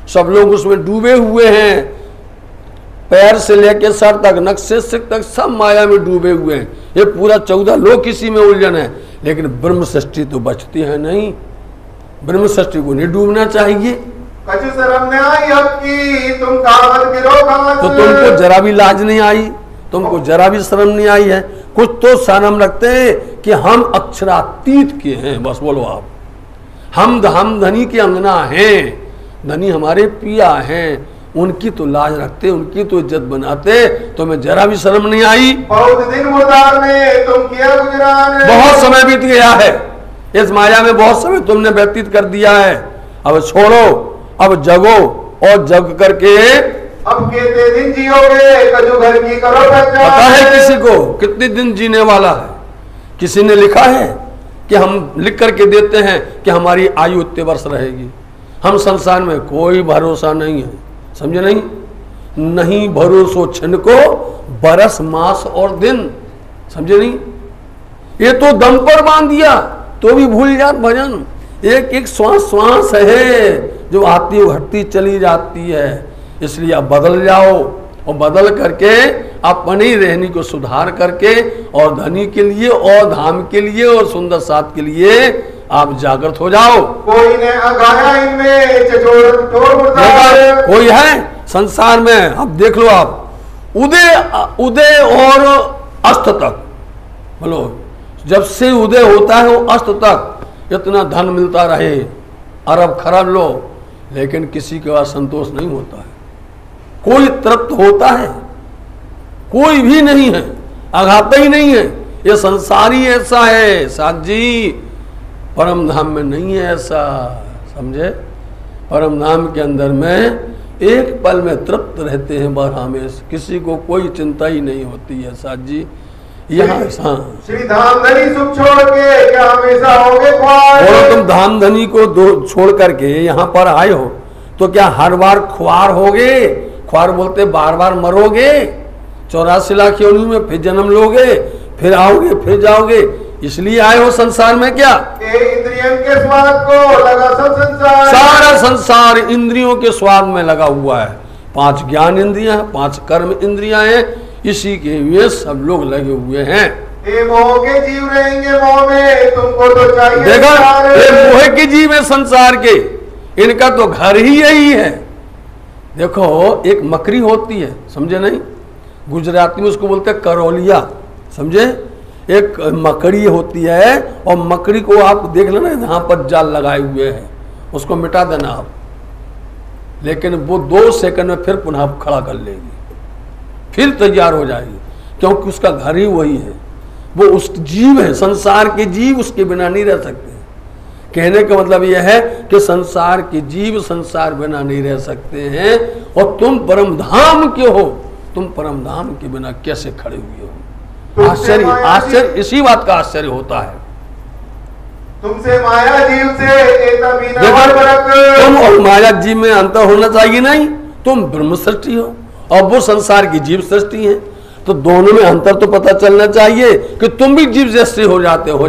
सब लोग उसमें डूबे हुए हैं, पैर से लेकर सर तक, नक्शे सिर तक सब माया में डूबे हुए हैं। ये पूरा 14 लोक इसी में उलझन है। लेकिन ब्रह्म सृष्टि तो बचती है नहीं, ब्रह्म सृष्टि को नहीं डूबना चाहिए। कछु शर्म न आई आपकी, तुम कहावत गिरो कहां तो तुमको जरा भी लाज नहीं आई, तुमको जरा भी शर्म नहीं आई है? कुछ तो शर्म रखते हैं कि हम अक्षरातीत के हैं, बस बोलो आप। हम धनी की अंगना हैं, धनी हमारे पिया हैं, उनकी तो लाज रखते, उनकी तो इज्जत बनाते, तुम्हें जरा भी शर्म नहीं आई? बहुत दिन मुर्दार में तुम किया गुजरान, बहुत समय बीत गया है, इस माया में बहुत समय तुमने व्यतीत कर दिया है। अब छोड़ो, अब जगो, और जग करके अब कितने दिन जियोगे, कजू घर की करो पहचान। पता है किसी को कितने दिन जीने वाला है? किसी ने लिखा है कि हम लिख करके देते हैं कि हमारी आयु इतने वर्ष रहेगी। हम संसार में कोई भरोसा नहीं है, समझे? नहीं भरोसो क्षण को, बरस मास और दिन, समझे नहीं? ये तो दम पर बांध दिया तो भी भूल जात भजन। एक एक श्वास श्वास है जो आती घटती चली जाती है। इसलिए आप बदल जाओ, और बदल करके अपनी रहनी को सुधार करके, और धनी के लिए और धाम के लिए और सुंदर साथ के लिए आप जागृत हो जाओ। कोई ने अगाया इनमें कोई है संसार में? अब देख लो आप, उदय और अस्त तक, बोलो, जब से उदय होता है वो अस्त तक इतना धन मिलता रहे, अरब खरब लो, लेकिन किसी के पास संतोष नहीं होता है, कोई तृप्त होता है? कोई भी नहीं है, अघाता ही नहीं है। ये संसार ही ऐसा है साथ जी, परम धाम में नहीं है ऐसा, समझे? परम धाम के अंदर में एक पल में तृप्त रहते हैं बरहमेश, किसी को कोई चिंता ही नहीं होती है साथ जी। यहाँ श्री धामधनी सुख छोड़ के क्या हमेशा होगे ख्वार? और तुम धामधनी को छोड़ करके यहाँ पर आए हो तो क्या हर बार ख्वार होगे? ख्वार बोलते बार बार मरोगे, 84 लाख योनि में फिर जन्म लोगे, फिर आओगे, फिर जाओगे, इसलिए आए हो संसार में क्या? इंद्रियों के स्वाद को लगा सब संसार, सारा संसार इंद्रियों के स्वाद में लगा हुआ है। 5 ज्ञान इंद्रियां, 5 कर्म इंद्रियां हैं, इसी के लिए सब लोग लगे हुए हैं। मोह के जीव रहेंगे मोह में, तुमको तो चाहिए। देखा, ये मोह के जीव है संसार के, इनका तो घर ही यही है। देखो, एक मकड़ी होती है, समझे नहीं? गुजराती में उसको बोलते हैं करौलिया, समझे? एक मकड़ी होती है, और मकड़ी को आप देख लेना, यहाँ पर जाल लगाए हुए हैं, उसको मिटा देना आप, लेकिन वो 2 सेकंड में फिर पुनः खड़ा कर लेगी, फिर तैयार हो जाएगी, क्योंकि उसका घर ही वही है। वो उस जीव है, संसार के जीव उसके बिना नहीं रह सकते। कहने का मतलब यह है कि संसार के जीव संसार बिना नहीं रह सकते हैं, और तुम परम धाम के हो, तुम परम धाम के बिना कैसे खड़े हुए हो? आश्चर्य, आश्चर्य, इसी बात का आश्चर्य होता है। तुमसे माया जीव से तुम और माया जीव में अंतर होना चाहिए नहीं? तुम ब्रह्म सृष्टि हो और वो संसार की जीव सृष्टि है, तो दोनों में अंतर तो पता चलना चाहिए कि तुम भी जीव जैसे हो जाते हो।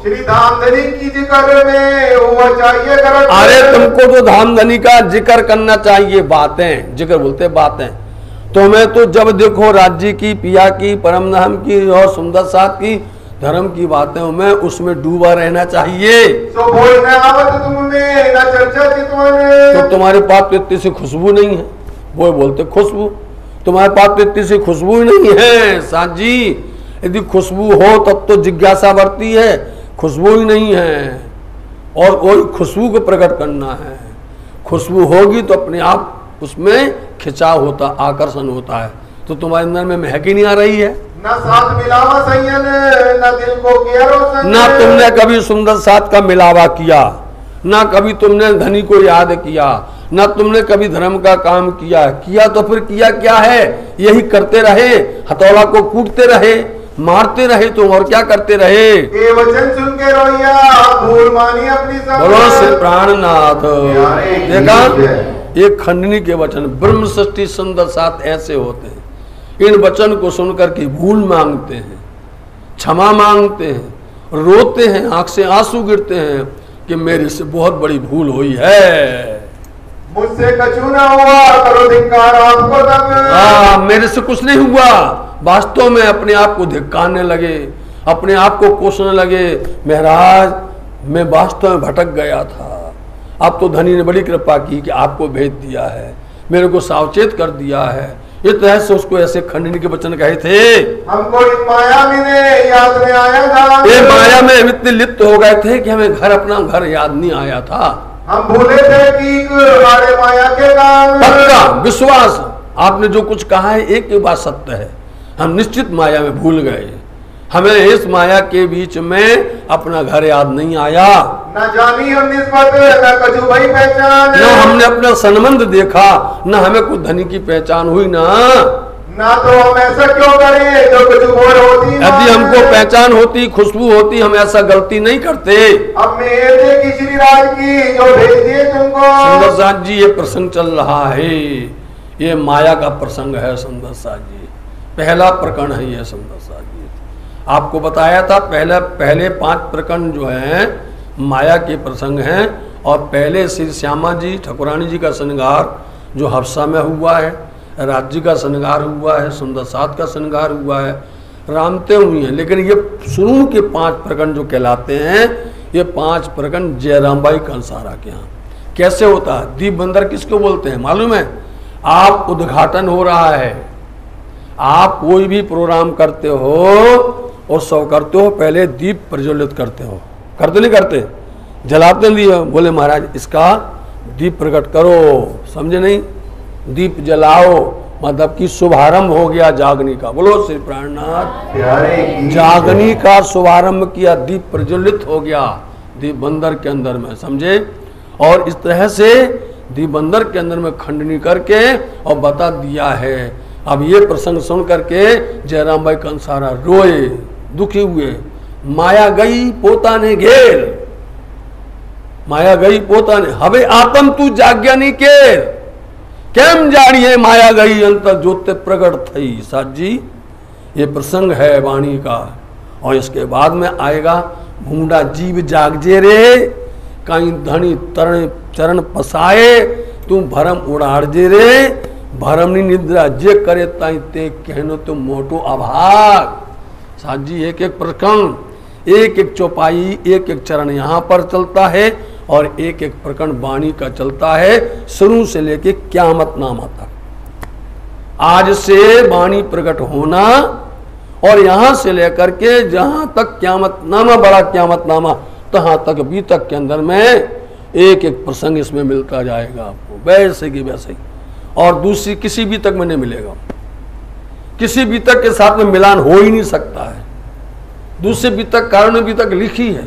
श्री धामधनी की जिक्र में हुआ चाहिए। अरे तुमको तो धामधनी का जिक्र करना चाहिए, बातें, जिक्र बोलते बातें। तुम्हें तो जब देखो राज्य की, पिया की, परम धाम की और सुंदर साथ की, धर्म की बातें में उसमें डूबा रहना चाहिए। तो तुम्हारे पास तो इतनी सी खुशबू नहीं है, वो बोलते खुशबू, तुम्हारे पास तो इतनी सी खुशबू नहीं है साथ जी। यदि खुशबू हो तब तो जिज्ञासा बढ़ती है, खुशबू ही नहीं है, और कोई खुशबू को प्रकट करना है। खुशबू होगी तो अपने आप उसमें खिंचाव होता, आकर्षण होता है। तो तुम्हारे अंदर में महक ही नहीं आ रही है। ना साथ मिलावा संयन, ना दिल को किया रोशन, ना तुमने कभी सुंदर साथ का मिलावा किया, ना कभी तुमने धनी को याद किया, ना तुमने कभी धर्म का काम किया तो फिर किया क्या है? यही करते रहे, हथौड़ा को कूटते रहे, मारते रहे तुम, और क्या करते रहे? ये वचन सुन के रोइया भूल मानी अपनी सब। बोलो श्री प्राणनाथ। देखा, एक खंडनी के वचन ब्रह्म सृष्टि सुंदर साथ ऐसे होते हैं, इन वचन को सुनकर के भूल मांगते हैं, क्षमा मांगते हैं, रोते हैं, आंख से आंसू गिरते हैं कि मेरे से बहुत बड़ी भूल हुई है, मुझसे कछु ना हुआ, करो धिक्कार आपको तब। मेरे से कुछ नहीं हुआ। वास्तव में अपने आप को धिक्कारने लगे, अपने आप को कोसने लगे, महाराज मैं वास्तव में भटक गया था, अब तो धनी ने बड़ी कृपा की कि आपको भेज दिया है, मेरे को सावचेत कर दिया है। ये तरह से उसको ऐसे खंडनी के वचन कहे थे। हमको इस माया में याद में आया था, ये माया में हम इतने लिप्त हो गए थे कि हमें घर अपना घर याद नहीं आया था। हम भूले थे कि हमारे माया के काम। पक्का विश्वास, आपने जो कुछ कहा है एक ही बात सत्य है, हम निश्चित माया में भूल गए, हमें इस माया के बीच में अपना घर याद नहीं आया, न जानी हम निस्बत, न कछु भाई पहचान, न हमने अपना संबंध देखा, न हमें कुछ धनी की पहचान हुई, ना तो हम ऐसा क्यों करें जो कुछ और होती। यदि हमको पहचान होती, खुशबू होती, हम ऐसा गलती नहीं करते। अब मैं देखी श्री राज की जो भेज दिए तुमको। सुंदर साथ जी ये प्रसंग चल रहा है, ये माया का प्रसंग है सुंदर साथ जी, पहला प्रकरण है ये सुंदर साथ जी। आपको बताया था पहले 5 प्रकरण जो हैं माया के प्रसंग हैं, और पहले श्री श्यामा जी ठाकुरानी जी का श्रृंगार जो हफ्सा में हुआ है, राज्य का श्रृंगार हुआ है, सुंदर साथ का श्रृंगार हुआ है, रामते हुई हैं। लेकिन ये शुरू के 5 प्रकरण जो कहलाते हैं, ये 5 प्रकरण जयराम बाई कंसारा के यहाँ कैसे होता है। दीप बंदर किसको बोलते हैं मालूम है? आप उद्घाटन हो रहा है, आप कोई भी प्रोग्राम करते हो और सब करते हो, पहले दीप प्रज्वलित करते हो, करते नहीं करते, जलाते दिए, बोले महाराज इसका दीप प्रकट करो, समझे नहीं, दीप जलाओ, मतलब कि शुभारंभ हो गया जागनी का। बोलो श्री प्राणनाथ, जागनी का शुभारंभ किया, दीप प्रज्वलित हो गया दीप बंदर के अंदर में, समझे। और इस तरह से दीप बंदर के अंदर में खंडनी करके और बता दिया है। अब ये प्रसंग सुन करके जयराम भाई कंसारा रोए, दुखी हुए, माया गई पोता ने घेर, माया गई पोता ने, हवे आत्म तू जाग्या नहीं केर, केम जाड़ी है माया गई अंतर जोते प्रकट थई। साथ जी ये प्रसंग है वाणी का। और इसके बाद में आएगा भूडा जीव जागजे रे, कहीं धनी तरण चरण पसाए, तू भरम उड़ाड़जे रे, भरमनी निद्रा जे करे ताई ते कहनो तो मोटो अभाग। साथ जी एक एक प्रकरण, एक एक चौपाई, एक एक चरण यहाँ पर चलता है और एक एक प्रकरण वाणी का चलता है, शुरू से लेके क्यामत नामा तक। आज से वाणी प्रकट होना और यहाँ से लेकर के जहाँ तक क्यामत नामा, बड़ा क्यामत नामा, तहाँ तक भी तक के अंदर में एक एक प्रसंग इसमें मिलता जाएगा आपको, वैसे की वैसे ही। और दूसरी किसी भी तक में नहीं मिलेगा, किसी भी तक के साथ में मिलान हो ही नहीं सकता है। दूसरे भी तक कारण भी तक लिखी है,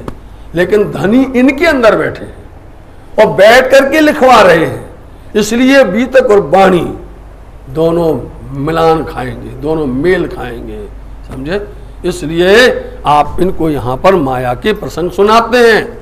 लेकिन धनी इनके अंदर बैठे हैं और बैठ करके लिखवा रहे हैं, इसलिए बीतक और वाणी दोनों मिलान खाएंगे, दोनों मेल खाएंगे, समझे। इसलिए आप इनको यहाँ पर माया के प्रसंग सुनाते हैं।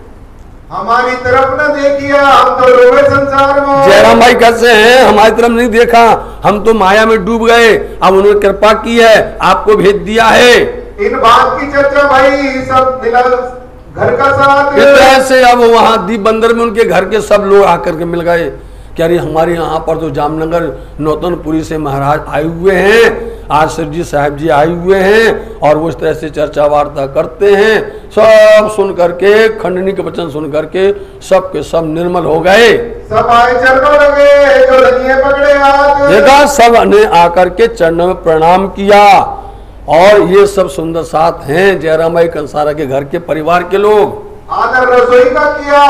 हमारी तरफ न देखिया, हम तो डूबे संसार में। जयराम भाई कैसे हैं? हमारी तरफ नहीं देखा, हम तो माया में डूब गए, अब उन्होंने कृपा की है, आपको भेज दिया है। इन बात की चर्चा भाई सब मिला घर का साथ। इस तरह से अब वहाँ दीप बंदर में उनके घर के सब लोग आकर के मिल गए कि अरे हमारे यहाँ पर तो जामनगर नौतनपुरी से महाराज आए हुए हैं, आज सर जी साहब जी आए हुए हैं, और वो इस तरह से चर्चा वार्ता करते हैं। सब सुन करके, खंडनी के वचन सुन करके सब के सब निर्मल हो गए। सब आए चरणों लगे, जो धनिये पकड़े हाथ। देखा, सब ने आकर के चरणों में प्रणाम किया। और ये सब सुंदर साथ हैं जयराम भाई कंसारा के घर के परिवार के लोग। आदर रसोई का किया,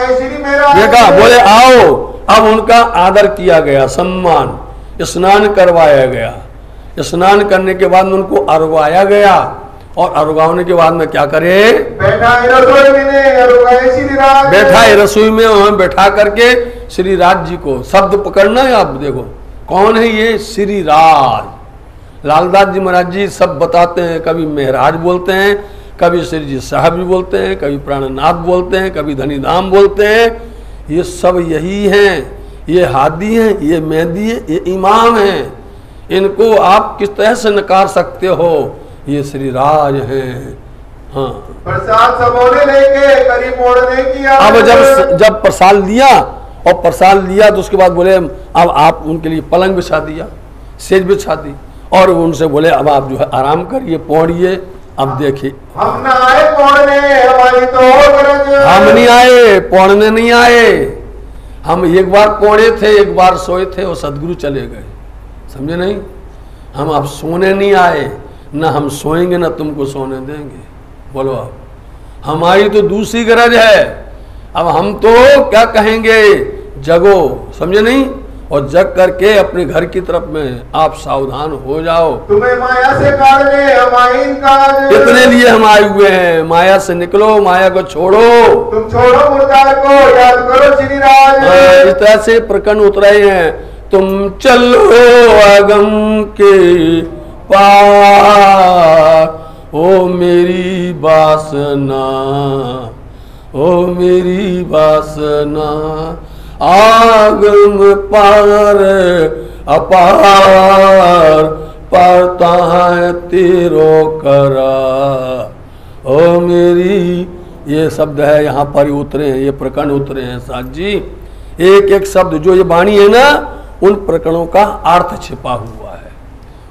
श्री मेरा देखा, बोले आओ। अब उनका आदर किया गया, सम्मान, स्नान करवाया गया। स्नान करने के बाद उनको अरवाया गया, और अरगाने के बाद में क्या करे, बैठा है रसोई में, श्री राज बैठा है रसोई में, वहां बैठा करके श्री राज जी को, शब्द पकड़ना है। आप देखो कौन है ये, श्री राज। लालदास जी महाराज जी सब बताते हैं, कभी महराज बोलते हैं, कभी श्री जी साहब भी बोलते हैं, कभी प्राणनाथ बोलते हैं, कभी धनीधाम बोलते हैं। ये सब यही हैं, ये हादी हैं, ये मेहदी है, ये इमाम हैं, इनको आप किस तरह से नकार सकते हो? ये श्री राज हैं। हाँ, प्रसाद सबोने लेके करीब ओढ़ने की अब जब प्रसाद लिया और प्रसाद लिया तो उसके बाद बोले अब आप उनके लिए पलंग बिछा दिया, सेज बिछा दी और उनसे बोले अब आप जो है आराम करिए, पौड़िए। अब देखिए, हम ना आए पौड़ने, हमारी तो गरज। हम नहीं आए पौड़ने, नहीं आए हम। एक बार पौड़े थे, एक बार सोए थे, वो सदगुरु चले गए, समझे नहीं? हम अब सोने नहीं आए, ना हम सोएंगे ना तुमको सोने देंगे। बोलो अब हमारी तो दूसरी गरज है। अब हम तो क्या कहेंगे, जगो, समझे नहीं? और जग करके अपने घर की तरफ में आप सावधान हो जाओ। तुम्हें माया से काटने हमारी काज, इतने लिए हम आए हुए हैं। माया से निकलो, माया को छोड़ो। तुम छोड़ो मुर्दार को, याद करो श्री राज। इस तरह से प्रकरण उतरे हैं। तुम चलो अगम के पार, ओ मेरी वासना, ओ मेरी वासना, आगम पार अपार, पारता है तेरो करा, ओ मेरी। ये शब्द है यहाँ पर उतरे हैं, ये प्रकरण उतरे हैं साथ जी। एक एक शब्द जो ये वाणी है ना, उन प्रकरणों का अर्थ छिपा हुआ है,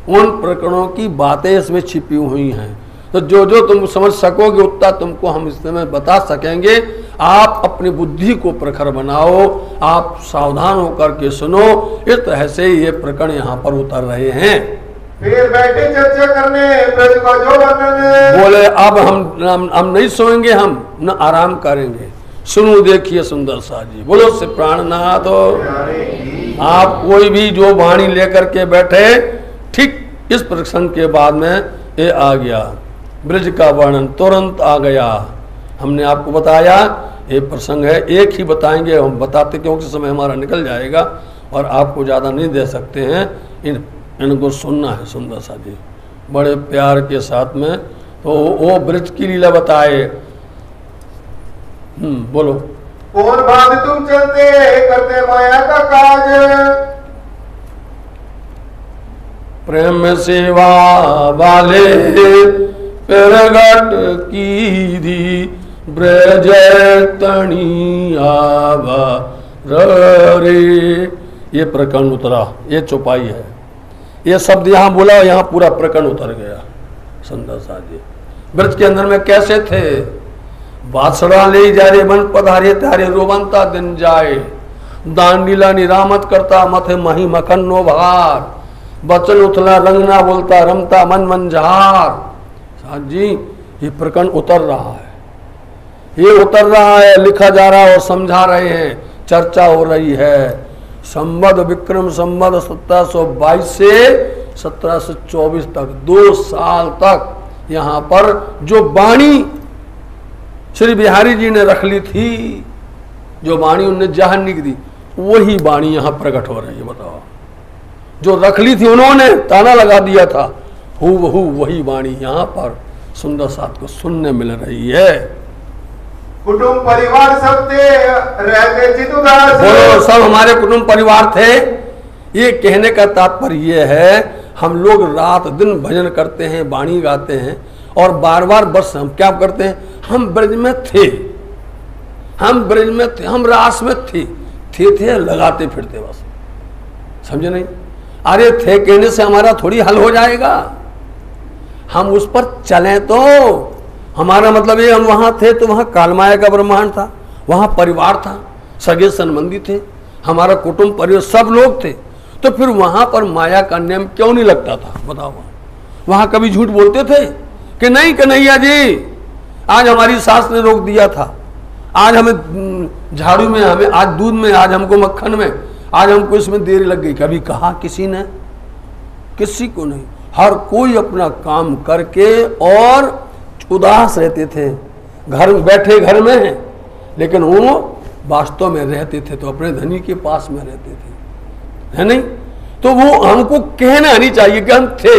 उन प्रकरणों की बातें इसमें छिपी हुई हैं। तो जो जो तुम समझ सकोगे उतना तुमको हम इसमें बता सकेंगे। आप अपनी बुद्धि को प्रखर बनाओ, आप सावधान होकर के सुनो। इस तरह से ये प्रकरण यहाँ पर उतर रहे हैं। फिर बैठे चर्चा करने ब्रज का जो वर्णन, बोले अब हम नहीं सोएंगे, हम न आराम करेंगे। सुनो, देखिए सुंदर सा जी। बोलो से प्राणनाथ हो। आप कोई भी जो वाणी लेकर के बैठे, ठीक इस प्रसंग के बाद में ये आ गया, ब्रज का वर्णन तुरंत आ गया। हमने आपको बताया ये प्रसंग है, एक ही बताएंगे, हम बताते क्योंकि समय हमारा निकल जाएगा और आपको ज़्यादा नहीं दे सकते हैं। इनको सुनना है सुंदर सा जी, बड़े प्यार के साथ में। तो वो ब्रज की लीला बताए। बोलो। कौन भाग तुम चलते करते माया का काज, प्रेम सेवा वाले प्रगट की दी ब्रज तणी आवा रे। ये प्रकरण उतरा, ये चौपाई है। ये शब्द यहाँ बोला, यहाँ पूरा प्रकरण उतर गया। सुंदर सा जी ब्रज के अंदर में कैसे थे? बादशा ले जा रे बन पधारे तारे रोबंता दिन जाए, दान लीला निरामत करता मथे मही मखन नो भार, बचन उथला रंग ना बोलता रमता मन मंझार। साहब जी ये प्रकरण उतर रहा है, ये उतर रहा है, लिखा जा रहा है और समझा रहे हैं, चर्चा हो रही है। संवत विक्रम संवत 1722 से 1724 तक 2 साल तक यहाँ पर जो वाणी श्री बिहारी जी ने रख ली थी, जो वाणी उनने जहर नहीं दी, वही वाणी यहाँ प्रकट हो रही है। बताओ, जो रख ली थी उन्होंने, ताना लगा दिया था, हूबहू वही वाणी यहाँ पर सुंदर साथ को सुनने मिल रही है। कुटुंब परिवार सब थे रहते चित उदास, बोलो सब हमारे कुटुंब परिवार थे। ये कहने का तात्पर्य ये है, हम लोग रात दिन भजन करते हैं, वाणी गाते हैं और बार बार बस हम क्या करते हैं, हम ब्रज में थे, हम ब्रज में थे, हम रास में थे लगाते फिरते बस, समझे नहीं? अरे थे कहने से हमारा थोड़ी हल हो जाएगा, हम उस पर चलें तो हमारा मतलब ये, हम वहाँ थे तो वहाँ कालमाया का ब्रह्मांड था, वहाँ परिवार था, सगे संबंधी थे, हमारा कुटुंब परिवार सब लोग थे, तो फिर वहाँ पर माया का नियम क्यों नहीं लगता था? बताओ, वहाँ कभी झूठ बोलते थे कि नहीं कन्हैया जी आज हमारी सास ने रोक दिया था, आज हमें झाड़ू में, हमें आज दूध में, आज हमको मक्खन में, आज हमको इसमें देर लग गई? कभी कहा किसी ने? किसी को नहीं। हर कोई अपना काम करके और उदास रहते थे, घर बैठे घर में हैं, लेकिन वो वास्तव में रहते थे तो अपने धनी के पास में रहते थे, है नहीं? तो वो हमको कहना नहीं चाहिए कि हम थे,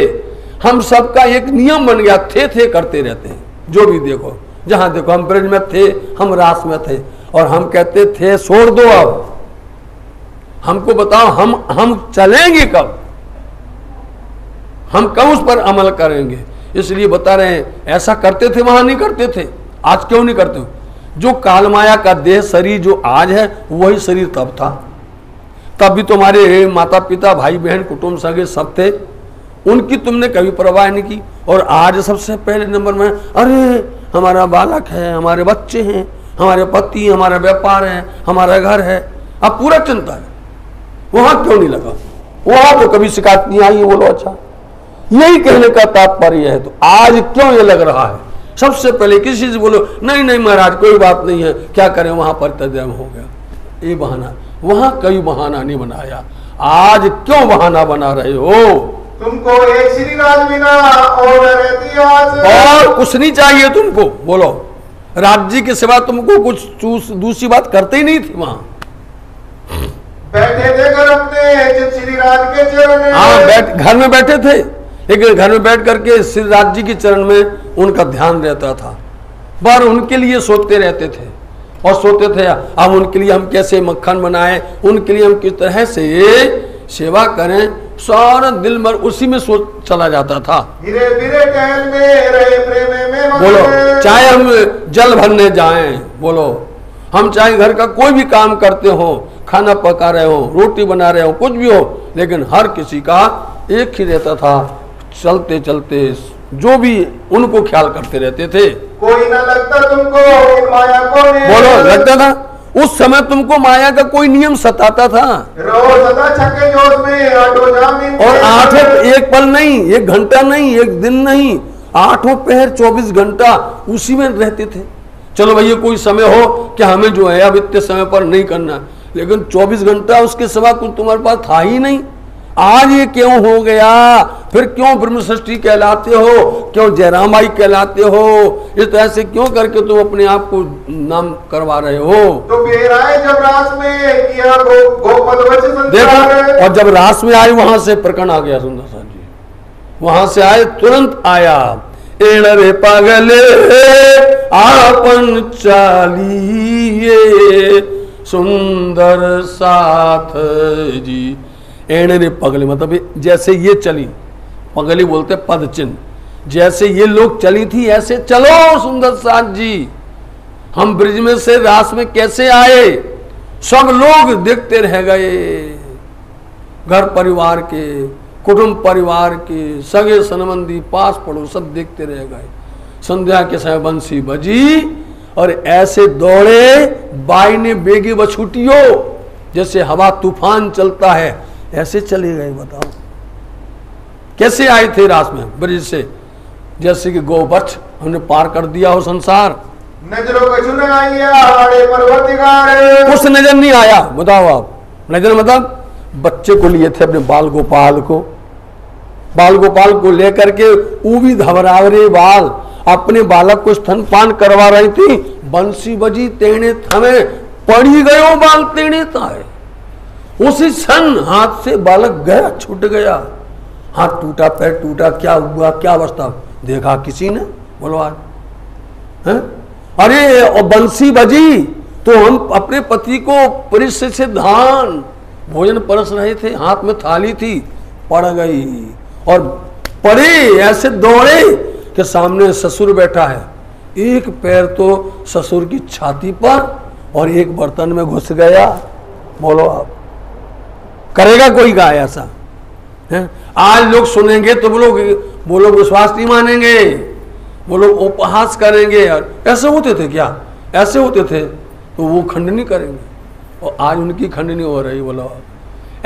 हम सबका एक नियम बन गया, थे करते रहते हैं। जो भी देखो, जहां देखो, हम ब्रज में थे, हम रास में थे और हम कहते थे छोड़ दो, अब हमको बताओ हम चलेंगे कब, हम कब उस पर अमल करेंगे। इसलिए बता रहे हैं, ऐसा करते थे वहां नहीं करते थे, आज क्यों नहीं करते। जो काल माया का देह शरीर जो आज है वही शरीर तब था। तब भी तुम्हारे माता पिता भाई बहन कुटुंब सगे सब थे, उनकी तुमने कभी परवाह नहीं की। और आज सबसे पहले नंबर में अरे हमारा बालक है, हमारे बच्चे हैं, हमारे पति, हमारा व्यापार है, हमारा घर है, अब पूरा चिंता है। वहां क्यों नहीं लगा, वहां तो कभी शिकायत नहीं आई। बोलो अच्छा, यही कहने का तात्पर्य है। तो आज क्यों ये लग रहा है। सबसे पहले किसी से बोलो नहीं नहीं महाराज कोई बात नहीं है, क्या करें वहां पर तजम हो गया, ये बहाना। वहां कई बहाना नहीं बनाया, आज क्यों बहाना बना रहे हो। तुमको एक श्री राज बिना और रहती आज, और कुछ नहीं चाहिए तुमको। बोलो राज्य के सिवा तुमको कुछ दूसरी बात करते ही नहीं थे। वहां बैठे थे घर अपने श्री राज के चरण, हाँ घर में बैठे थे, लेकिन घर में बैठ करके श्री राज जी के चरण में उनका ध्यान रहता था। पर उनके लिए सोचते रहते थे और सोते थे अब उनके लिए हम कैसे मक्खन बनाएं, उनके लिए हम किस तरह से सेवा करें, सारा दिल भर उसी में सोच चला जाता था। धीरे धीरे टहल में रहे प्रेम में बोलो चाहे हम जल भरने जाएं, बोलो हम चाहे घर का कोई भी काम करते हो, खाना पका रहे हो, रोटी बना रहे हो, कुछ भी हो, लेकिन हर किसी का एक ही रहता था, चलते चलते जो भी उनको ख्याल करते रहते थे। कोई ना लगता तुमको माया को, बोलो लगता था उस समय तुमको माया का कोई नियम सताता था। रोज सदा छक्के जोश में आठों जामिन, और आठों एक पल नहीं, एक घंटा नहीं, एक दिन नहीं, आठों पहर 24 घंटा उसी में रहते थे। चलो भैया कोई समय हो कि हमें जो है अब इतने समय पर नहीं करना, लेकिन 24 घंटा उसके सिवा कुछ तुम्हारे पास था ही नहीं। आज ये क्यों हो गया, फिर क्यों ब्रह्म सृष्टि कहलाते हो, क्यों जयरामाई कहलाते हो, इस तरह से क्यों करके तुम अपने आप को नाम करवा रहे हो। तो फिर आए जब रास में किया गोपद वच संसार, देखो और जब रास में आए वहां से प्रकरण आ गया सुंदर साहब जी, वहां से आए तुरंत आया एण रे पागले आपन चालिए सुंदर साथ जी। एण रे पगले मतलब जैसे ये चली, पगली बोलते पद चिन्ह, जैसे ये लोग चली थी ऐसे चलो सुंदर साथ जी। हम ब्रिज में से रास में कैसे आए, सब लोग देखते रह गए, घर परिवार के, कुटुंब परिवार के, सगे संबंधी, पास पड़ोस सब देखते रह गए। संध्या के समय बंसी बजी और ऐसे दौड़े, बाई ने बेगे बछुटियो, जैसे हवा तूफान चलता है ऐसे चले गए। बताओ कैसे आए थे रास में ब्रिज से, जैसे कि गोवत्स हमने पार कर दिया हो संसार। नजरों कछु न आया आड़े परवतिगार, कुछ नजर नहीं आया। बताओ आप, नजर मतलब बच्चे को लिए थे अपने बाल गोपाल को लेकर के ऊबी धबरावरे बाल अपने बालक को स्तनपान करवा रही थी। बंसी बजी तेणे थमे पड़ी गयो बाल तेणे ताए, उसी क्षण हाथ से बालक गया, छूट गया, हाथ टूटा, पैर टूटा, क्या हुआ, क्या अवस्था देखा किसी ने। बोलो आज है? अरे और बंसी बजी तो हम अपने पति को परिश्र से धान भोजन परस रहे थे, हाथ में थाली थी, पड़ गई और पड़े ऐसे दौड़े कि सामने ससुर बैठा है, एक पैर तो ससुर की छाती पर और एक बर्तन में घुस गया। बोलो आप करेगा कोई गाय ऐसा है? आज लोग सुनेंगे तो वो लोग विश्वास नहीं मानेंगे, वो लोग उपहास करेंगे। और ऐसे होते थे क्या, ऐसे होते थे तो वो खंडनी करेंगे और आज उनकी खंडनी हो रही। बोलो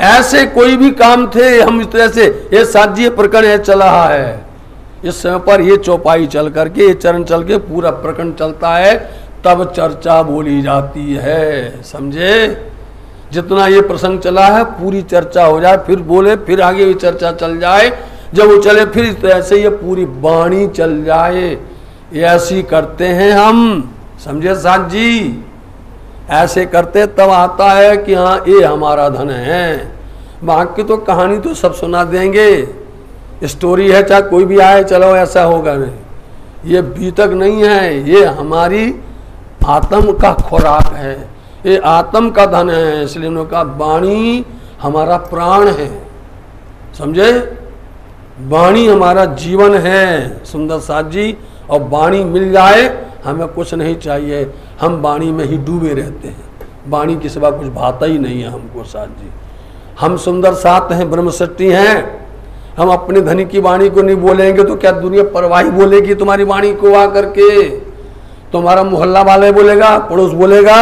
ऐसे कोई भी काम थे हम इस तरह से, ये साज्य प्रकरण चल रहा है इस समय पर, ये चौपाई चल करके, ये चरण चल के पूरा प्रकरण चलता है, तब चर्चा बोली जाती है। समझे, जितना ये प्रसंग चला है पूरी चर्चा हो जाए, फिर बोले, फिर आगे भी चर्चा चल जाए, जब वो चले फिर इस तरह से ये पूरी वाणी चल जाए। ये ऐसी करते हैं हम, समझे साथ जी, ऐसे करते तब आता है कि हाँ ये हमारा धन है। बाकी तो कहानी तो सब सुना देंगे, स्टोरी है, चाहे कोई भी आए चलो ऐसा होगा नहीं, ये बीतक नहीं है, ये हमारी आत्म का खुराक है, ये आत्म का धन है, इसलिए उन्होंने कहा वाणी हमारा प्राण है, समझे, वाणी हमारा जीवन है सुंदर साथ जी। और वाणी मिल जाए हमें कुछ नहीं चाहिए, हम वाणी में ही डूबे रहते हैं, वाणी के सिवा कुछ भाता ही नहीं है हमको साथ जी। हम सुंदर साथ हैं, ब्रह्म सृष्टि हैं, हम अपने धनी की वाणी को नहीं बोलेंगे तो क्या दुनिया परवाही बोलेगी तुम्हारी वाणी को आकर के? तुम्हारा मोहल्ला वाले बोलेगा, पड़ोस बोलेगा।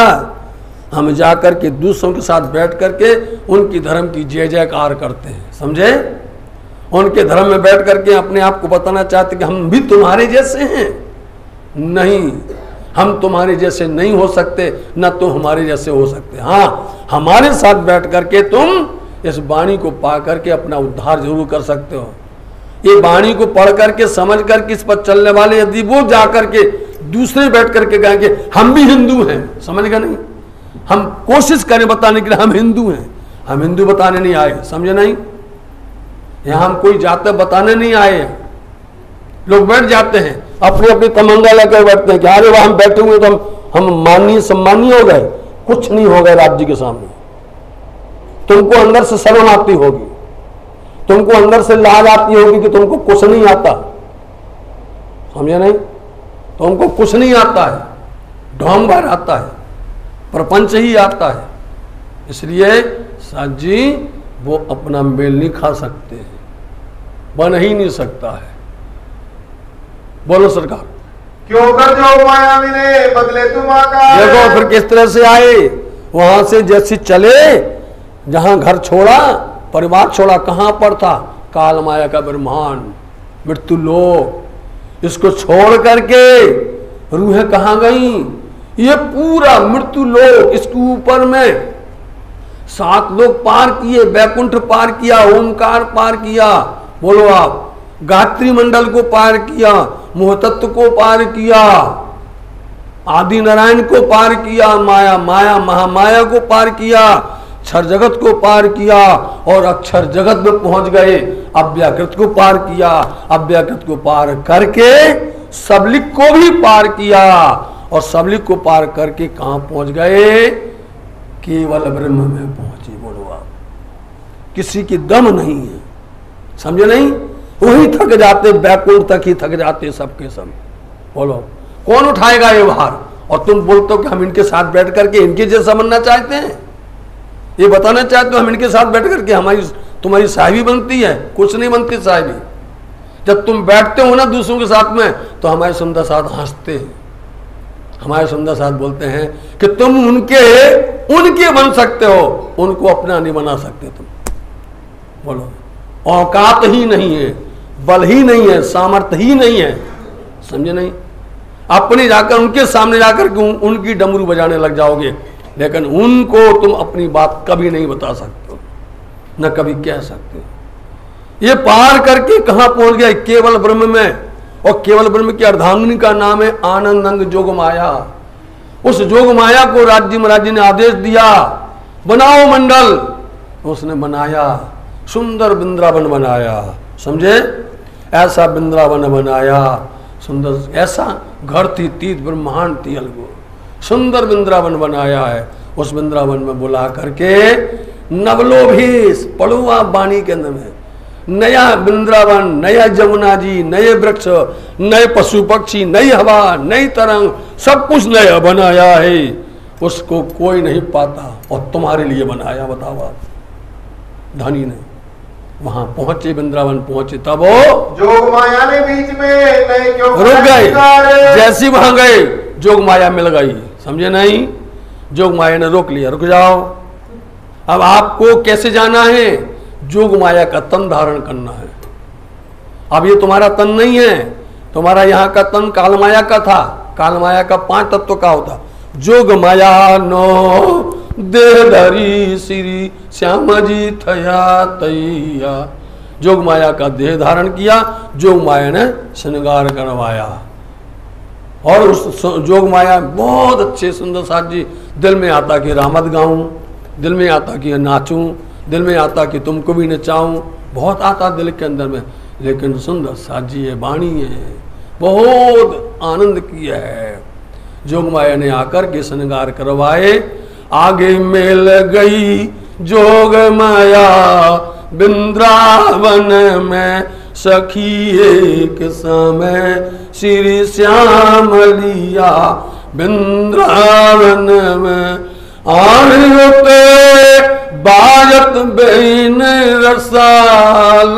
हम जा करके दूसरों के साथ बैठ करके उनकी धर्म की जय जयकार करते हैं, समझे, उनके धर्म में बैठ करके अपने आप को बताना चाहते कि हम भी तुम्हारे जैसे हैं। नहीं, हम तुम्हारे जैसे नहीं हो सकते, न तुम हमारे जैसे हो सकते। हाँ, हमारे साथ बैठ करके तुम इस वाणी को पा करके अपना उद्धार जरूर कर सकते हो। ये वाणी को पढ़ करके समझ करके इस पर चलने वाले यदि वो जा करके दूसरे बैठ करके कहेंगे हम भी हिंदू हैं, समझ गए नहीं, हम कोशिश करें बताने के लिए हम हिंदू हैं, हम हिंदू बताने नहीं आए, समझे नहीं, यहां हम कोई जाते बताने नहीं आए। लोग बैठ जाते हैं अपनी अपनी तमंगा लेकर बैठते हैं कि अरे वह हम बैठे हुए तो हम माननीय सम्मानीय हो गए। कुछ नहीं हो गए राज्य के सामने। तुमको अंदर से शर्म आती होगी, तुमको अंदर से लाज आती होगी कि तुमको कुछ नहीं आता, समझे नहीं, तुमको कुछ नहीं आता है, ढोंग भर आता है, प्रपंच ही आता है। इसलिए साथ जी वो अपना मेल नहीं खा सकते, बन ही नहीं सकता है। बोलो सरकार। क्यों कर जो माया मिले बदले तुम आकार। देखो फिर किस तरह से आए, वहां से जैसे चले, जहां घर छोड़ा, परिवार छोड़ा, कहां पर था, काल माया का ब्रह्मांड मृत्यु लोक, इसको छोड़ करके रूहें कहां गई, ये पूरा मृत्यु लोक, इसके ऊपर में 7 लोग पार किए, बैकुंठ पार किया, ओंकार पार किया, बोलो आप, गायत्री मंडल को पार किया, मोहतत्व को पार किया, आदि नारायण को पार किया, माया माया महामाया को पार किया, क्षर जगत को पार किया और अक्षर जगत में पहुंच गए, अव्याकृत को पार किया, अव्याकृत को पार करके सबलिक को भी पार किया और सबलिक को पार करके कहां पहुंच गए, केवल ब्रह्म में पहुंचे। बोलो आप, किसी की दम नहीं है, समझे नहीं, वही थक जाते, बैकुंठ तक ही थक जाते सबके सब। बोलो कौन उठाएगा ये भार? और तुम बोलते हो कि हम इनके साथ बैठ करके इनके जैसा बनना चाहते हैं, ये बताना चाहते हो हम इनके साथ बैठ करके हमारी तुम्हारी साहिबी बनती है, कुछ नहीं बनती साहिबी। जब तुम बैठते हो ना दूसरों के साथ में तो हमारे सुंदर साथ हंसते हैं, हमारे सुंदर साथ बोलते हैं कि तुम उनके बन सकते हो, उनको अपना नहीं बना सकते तुम। बोलो औकात ही नहीं है, बल ही नहीं है, सामर्थ्य ही नहीं है, समझे नहीं, अपने जाकर उनके सामने जाकर के उनकी डमरू बजाने लग जाओगे, लेकिन उनको तुम अपनी बात कभी नहीं बता सकते हो, न कभी कह सकते हो। ये पार करके कहां पहुंच गए, केवल ब्रह्म में, और केवल ब्रह्म की अर्धांगिनी का नाम है आनंद अंग जोग माया। उस जोग माया को राज्य महाराज ने आदेश दिया, बनाओ मंडल, उसने बनाया, सुंदर वृंदावन बनाया, समझे, ऐसा वृंदावन बनाया, सुंदर, ऐसा घर थी, तीत ब्रह्मांड थी अलगो, सुंदर वृंदावन बनाया है। उस वृंदावन में बुला करके नवलोभेश, पढ़ो आप वाणी के अंदर में, नया वृंदावन, नया जमुना जी, नए वृक्ष, नए पशु पक्षी, नई हवा, नई तरंग, सब कुछ नया बनाया है, उसको कोई नहीं पाता और तुम्हारे लिए बनाया। बताओ आप, धनी ने वहां पहुंचे, वृंदावन पहुंचे, तब वो जोग माया ने बीच में नहीं क्यों रुक गए, जैसी वहां गए जोग माया मिल गई, समझे नहीं, जोग माया ने रोक लिया, रुक जाओ, अब आपको कैसे जाना है, जोग माया का तन धारण करना है। अब ये तुम्हारा तन नहीं है, तुम्हारा यहाँ का तन काल माया का था, काल माया का 5 तत्व का होता, जोग माया नो देह धरी श्री श्याम जी थया तैया, जोग माया का देह धारण किया, जोग माया ने श्रृंगार करवाया, और उस जोग माया बहुत अच्छे सुंदर साथ जी, दिल में आता कि रामत गाऊं, दिल में आता कि नाचूं, दिल में आता कि तुमको भी नचाऊं, बहुत आता दिल के अंदर में, लेकिन सुंदर साथ जी ये वाणी है, बहुत आनंद किया है। जोग माया ने आकर के श्रृंगार करवाए, आगे मिल गई जोग माया वृंदावन में सखी एक समय श्री श्याम लिया वृंदावन में आनते बाजत बेन रसाल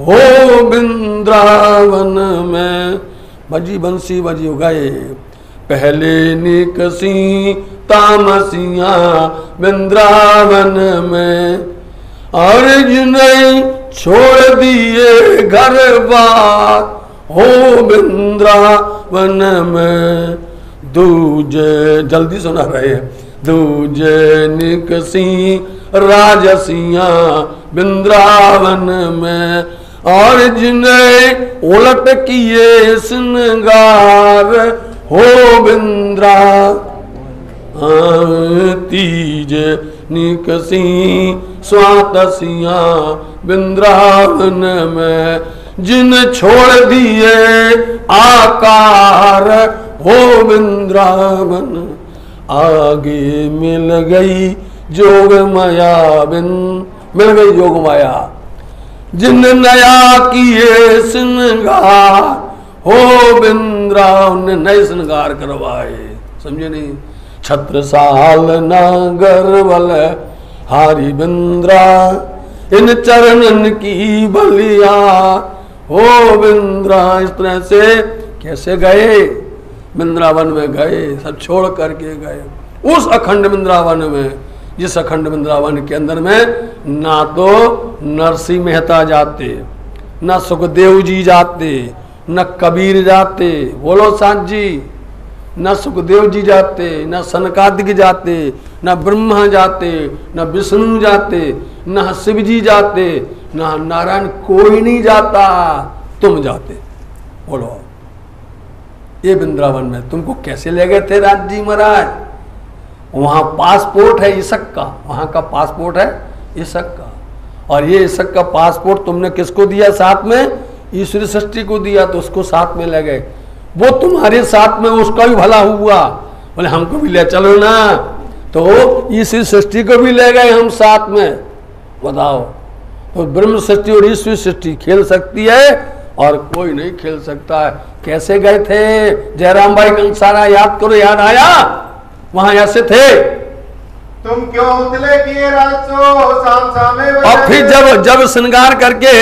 हो वृंदावन में। बजी बंसी बजी गए पहले निकसी तामसिया वृंदावन में, अर्जुन छोड़ दिए घर बार हो वृंदावन में। दूजे जल्दी सुना रहे हैं, दूजे निकसी राजसिया वृंदावन में, अर्जुन उलट किए श्रृंगार हो वृंदावन। तीज निकसी स्वातसिया वृंदावन में, जिन छोड़ दिए आकार हो वृंदावन। आगे मिल गई जोग माया मिल गई जोग माया, जिन नया किए श्रृंगार हो वृंदावन। नए श्रृंगार करवाए, समझे नहीं। छत्रसाल नागर वल हारी वृंद्रा, इन चरणन की बलिया हो वृंद्रा। इस तरह से कैसे गए वृंदावन में, गए सब छोड़ करके गए उस अखंड वृंदावन में, जिस अखंड वृंदावन के अंदर में ना तो नरसिंह मेहता जाते, न सुखदेव जी जाते, न कबीर जाते, बोलो साथ जी, न सुखदेव जी जाते, न सनकादिक जाते, न ब्रह्मा जाते, न विष्णु जाते, न शिव जी जाते, न नारायण, कोई नहीं जाता, तुम जाते। बोलो ये वृंदावन में तुमको कैसे ले गए थे राज जी महाराज? वहां पासपोर्ट है इसक का, वहां का पासपोर्ट है इसक का, और ये इसक का पासपोर्ट तुमने किसको दिया साथ में? ईश्वरी सृष्टि को दिया, तो उसको साथ में ले गए। वो तुम्हारे साथ में उसका भी भला हुआ, बोले हमको भी ले चलो ना, तो ईश्वरी सृष्टि को भी ले गए हम साथ में। बताओ, तो ब्रह्म सृष्टि और ईश्वरी सृष्टि खेल सकती है और कोई नहीं खेल सकता है। कैसे गए थे जयराम भाई कंसारा, याद करो, याद आया? वहां ऐसे थे, तुम क्यों उतले किए राजो शाम सामे। और फिर जब श्रृंगार करके